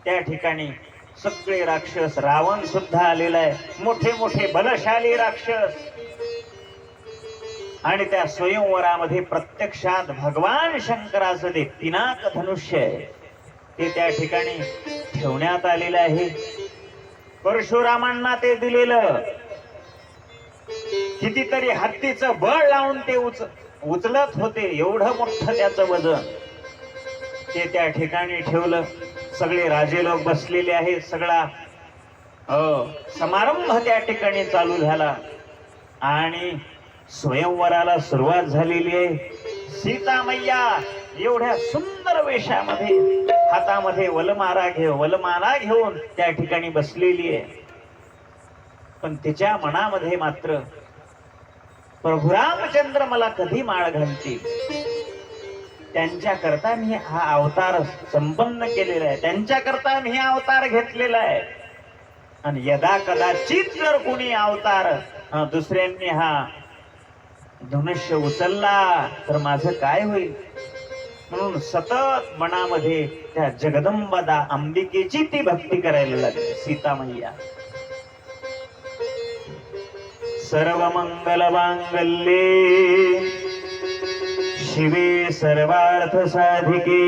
त्या ठिकाणी सगळे राक्षस, रावण सुद्धा आलेला आहे, मोठे मोठे बलशाली राक्षस. आणि त्या स्वयंवरामध्ये प्रत्यक्षात भगवान शंकराचं ते पिनाक धनुष्य आहे, ते त्या ठिकाणी ठेवण्यात आलेलं आहे. परशुरामांना ते दिलेलं. कितीतरी हत्तीचं बळ लावून ते उचलत होते, एवढं मोठं त्याचं वजन. ते त्या ठिकाणी ठेवलं. सगळे राजे लोक बसलेले आहेत. सगळा समारंभ त्या ठिकाणी चालू झाला आणि स्वयंवराला सुरुवात झालेली आहे. सीता मैया एवढ्या सुंदर वेशामध्ये, हातामध्ये वलमाला घेऊन त्या ठिकाणी बसलेली आहे. पण तिच्या मनामध्ये मात्र प्रभू रामचंद्र मला कधी माळ घालतील, त्यांच्याकरता मी हा अवतार संपन्न केलेला आहे, त्यांच्याकरता मी हा अवतार घेतलेला आहे. आणि यदा कदाचित जर कोणी अवतार दुसऱ्यांनी हा धनुष्य उचलला तर माझं काय होईल. म्हणून सतत मनामध्ये त्या जगदंबा अंबिकेची ती भक्ती करायला लागली सीता मैया. सर्व मंगल मांगल्ये शिवे सर्वार्थ साधिके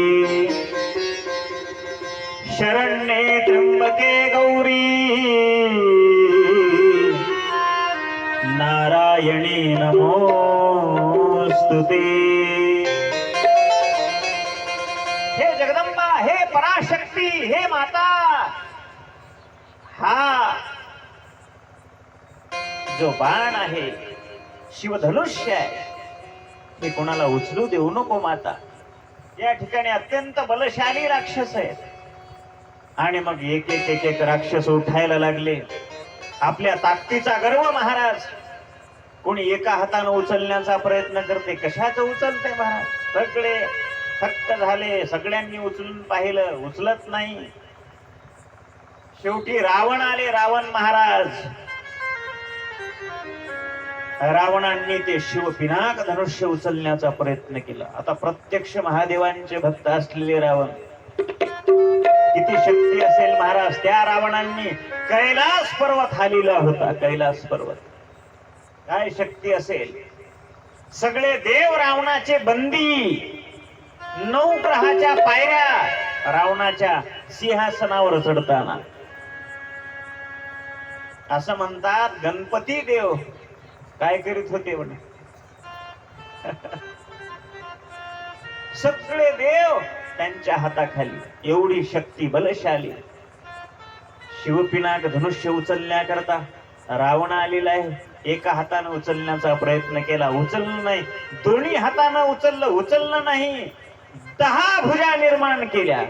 शरण्ये त्र्यंबके गौरी नारायणी नमोस्तुते. हे जगदंबा, हे पराशक्ती, हे माता, हा जो बाण आहे, शिवधनुष्य आहे, हे कोणाला उचलू देऊ नको माता. या ठिकाणी अत्यंत बलशाली राक्षस आहेत. आणि मग एक एक एक एक राक्षस उठायला लागले. आपल्या ताकदीचा गर्व महाराज. कोणी एका हाताने उचलण्याचा प्रयत्न करते, कशाचं उचलते महाराज. सगळे थक्क झाले. सगळ्यांनी उचलून पाहिलं, उचलत नाही. शेवटी रावण आले, रावण महाराज. रावणांनी ते शिवपिनाक धनुष्य उचलण्याचा प्रयत्न केला. आता प्रत्यक्ष महादेवांचे भक्त असलेले रावण, किती शक्ती असेल महाराज. त्या रावणांनी कैलास पर्वत हालिला होता. कैलास पर्वत, काय शक्ती असेल. सगळे देव रावणाचे बंदी. 9 ग्रहाच्या पायऱ्या रावणाच्या सिंहासनावर चढताना. असं म्हणतात गणपती देव काय करीत होते म्हणे. सगळे देव त्यांच्या हाताखाली. एवढी शक्ती बलशाली. शिवपिनाक धनुष्य उचलण्याकरता रावण आलेला आहे. एका हाताने उचलण्याचा प्रयत्न केला, उचललं नाही. दोन्ही हाताने उचललं नाही. 10 भुजा निर्माण केल्या.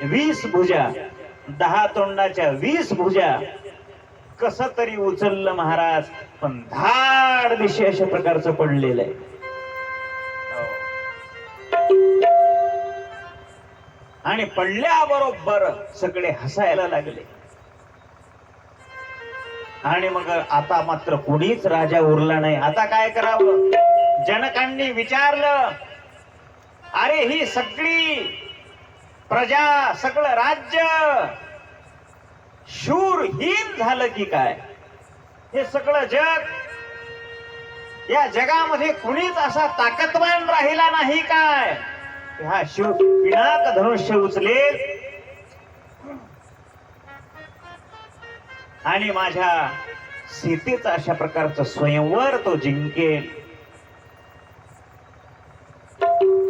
20 भुजा, 10 तोंडाच्या 20 भुजा. कस तरी उचललं महाराज, पण धाड दिशे अशा प्रकारचं पडलेलं आहे. आणि पडल्याबरोबर सगळे हसायला लागले. आणि मग आता मात्र कोणीच राजा उरला नाही. आता काय करावं. जनकांनी विचारलं, अरे ही सगळी प्रजा, सगळं राज्य शूरहीन झालं की काय. हे सगळं जग, या जगामध्ये कुणीच असा ताकदवान राहिला नाही काय. हा शिव पिनाक धनुष्य उचलेल आणि माझ्या सीतेचा अशा प्रकारचा स्वयंवर तो जिंकेल.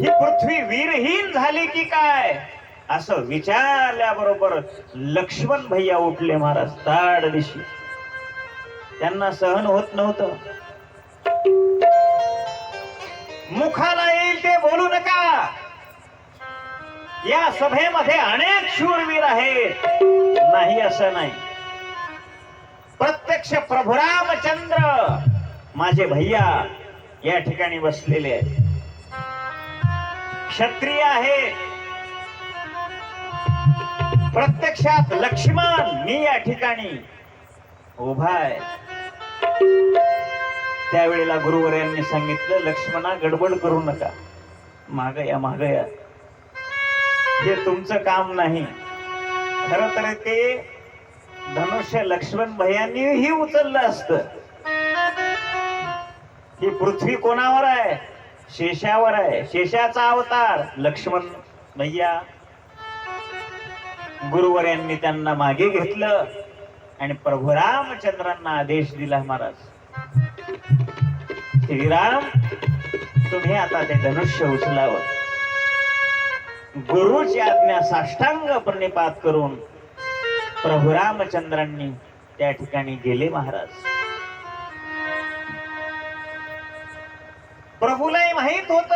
ही पृथ्वी वीरहीन झाली की काय. असं विचारल्याबरोबर लक्ष्मण भैया उठले महाराज ताड दिशी. त्यांना सहन होत नव्हतं. मुखाला येईल ते बोलू नका. या सभेमध्ये अनेक शूरवीर आहेत. नाही असं नाही. प्रत्यक्ष प्रभू रामचंद्र माझे भैया या ठिकाणी बसलेले आहेत. क्षत्रिय आहेत. प्रत्यक्षात लक्ष्मण मी या ठिकाणी उभा आहे. त्यावेळेला गुरुवर्यांनी सांगितलं, लक्ष्मणा गडबड करू नका. माग या, माग या. हे तुमचं काम नाही. खरं तर ते धनुष्य लक्ष्मण भैयांनीही उचललं असतं. ही पृथ्वी कोणावर आहे. शेषावर आहे. शेषाचा अवतार लक्ष्मण भैया. गुरुवर्यांनी त्यांना मागे घेतलं आणि प्रभू रामचंद्रांना आदेश दिला, महाराज श्रीराम तुम्ही आता ते धनुष्य उचलावं. गुरुची आज्ञा साष्टांग प्रणिपात करून प्रभू रामचंद्रांनी त्या ठिकाणी गेले महाराज. प्रभूलाही माहित होत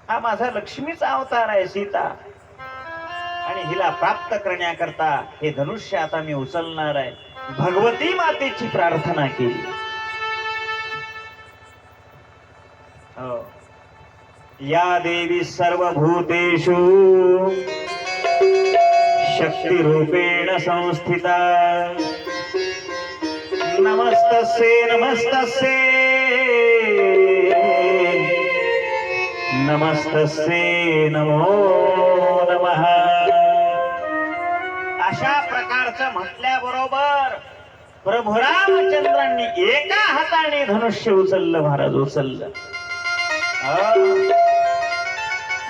हा माझा लक्ष्मीचा अवतार आहे सीता, आणि हिला प्राप्त करण्याकरता हे धनुष्य आता मी उचलणार आहे. भगवती मातेची प्रार्थना केली. या देवी सर्वभूतेषु शक्ती रूपेण संस्थिता. नमस्तस्ये नमस्तस्ये नमस्तस्ये नमो नमः. अशा प्रकारचं म्हटल्याबरोबर प्रभू रामचंद्रांनी एका हाताने धनुष्य उचललं महाराज, उचललं.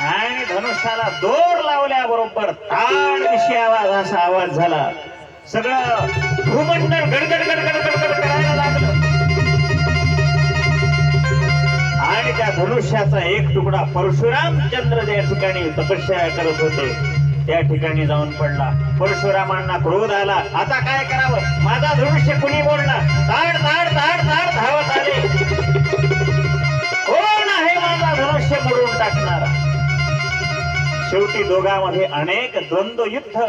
आणि धनुष्याला दोर लावल्याबरोबर ताड दिशी आवाज, असा आवाज झाला. सगळं भूमंडळ गडगड गडगड गडगड करायला लागलं. आणि त्या धनुष्याचा एक तुकडा परशुरामचंद्र ज्या ठिकाणी तपश्चर्या करत होते त्या ठिकाणी जाऊन पडला. परशुरामांना क्रोध आला. आता काय करावं. माझा धनुष्य कुणी बोलला. ताड ताड ताड ताड धावत आले. कोण आहे माझा धनुष्य मोडून टाकणारा. शेवटी दोघांमध्ये अनेक द्वंद्व युद्ध,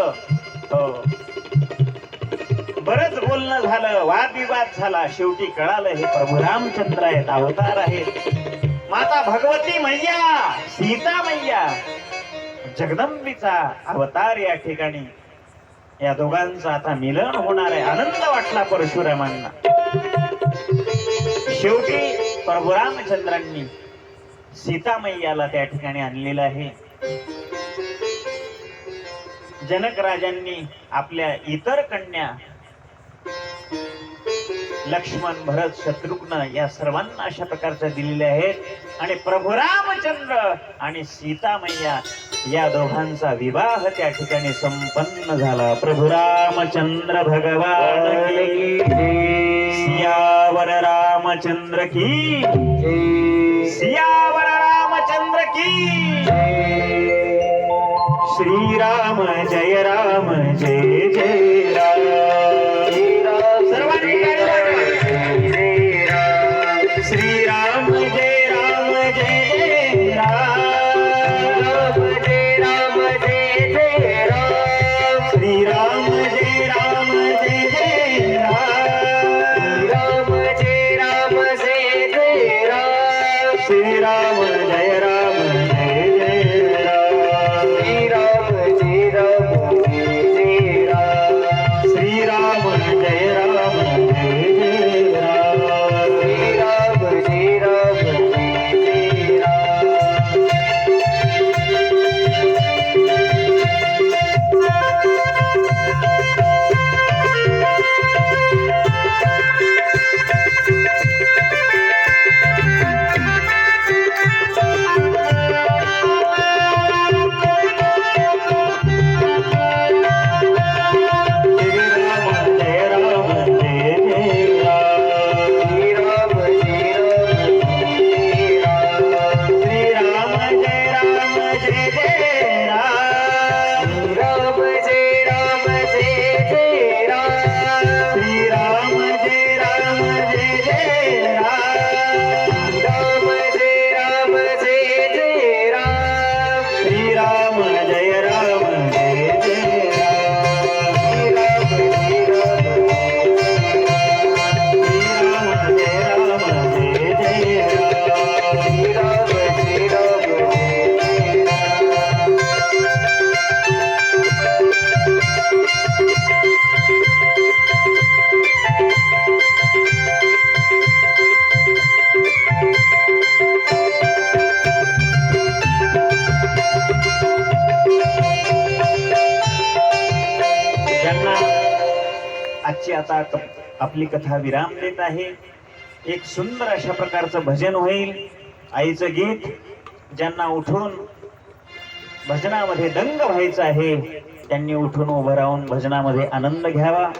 बरंच बोलणं झालं, वादविवाद झाला. शेवटी कळालं हे प्रभू रामचंद्र आहेत, अवतार आहेत. माता भगवती मैया सीता मैया जगदंबीचा अवतार या ठिकाणी या दोघांचं आता मिलन होणार आहे. आनंद वाटला परशुरामांना. शेवटी प्रभू रामचंद्रांनी सीता मैयाला त्या ठिकाणी आणलेलं आहे. जनक राजांनी आपल्या इतर कन्या लक्ष्मण भरत शत्रुघ्न या सर्वांना अशा प्रकारच्या दिलेल्या आहेत आणि प्रभू रामचंद्र आणि सीता मैया या दोघांचा विवाह त्या ठिकाणी संपन्न झाला. प्रभु रामचंद्र भगवान की जय. सियावर रामचंद्र की जय. सियावर रामचंद्र की जय. श्री राम जय राम जय जय राम. सर्वांनी श्री राम जय राम जय जय राम. श्री राम जय राम जय जय राम. श्री राम जय राम जय जय राम. श्री राम जय राम जय जय राम. आजची आता आपली कथा विराम देत आहे. एक सुंदर अशा प्रकारचं भजन होईल. आईचं गीत. ज्यांना उठून भजनामध्ये दंग व्हायचं आहे त्यांनी उठून उभं राहून भजनामध्ये आनंद घ्यावा.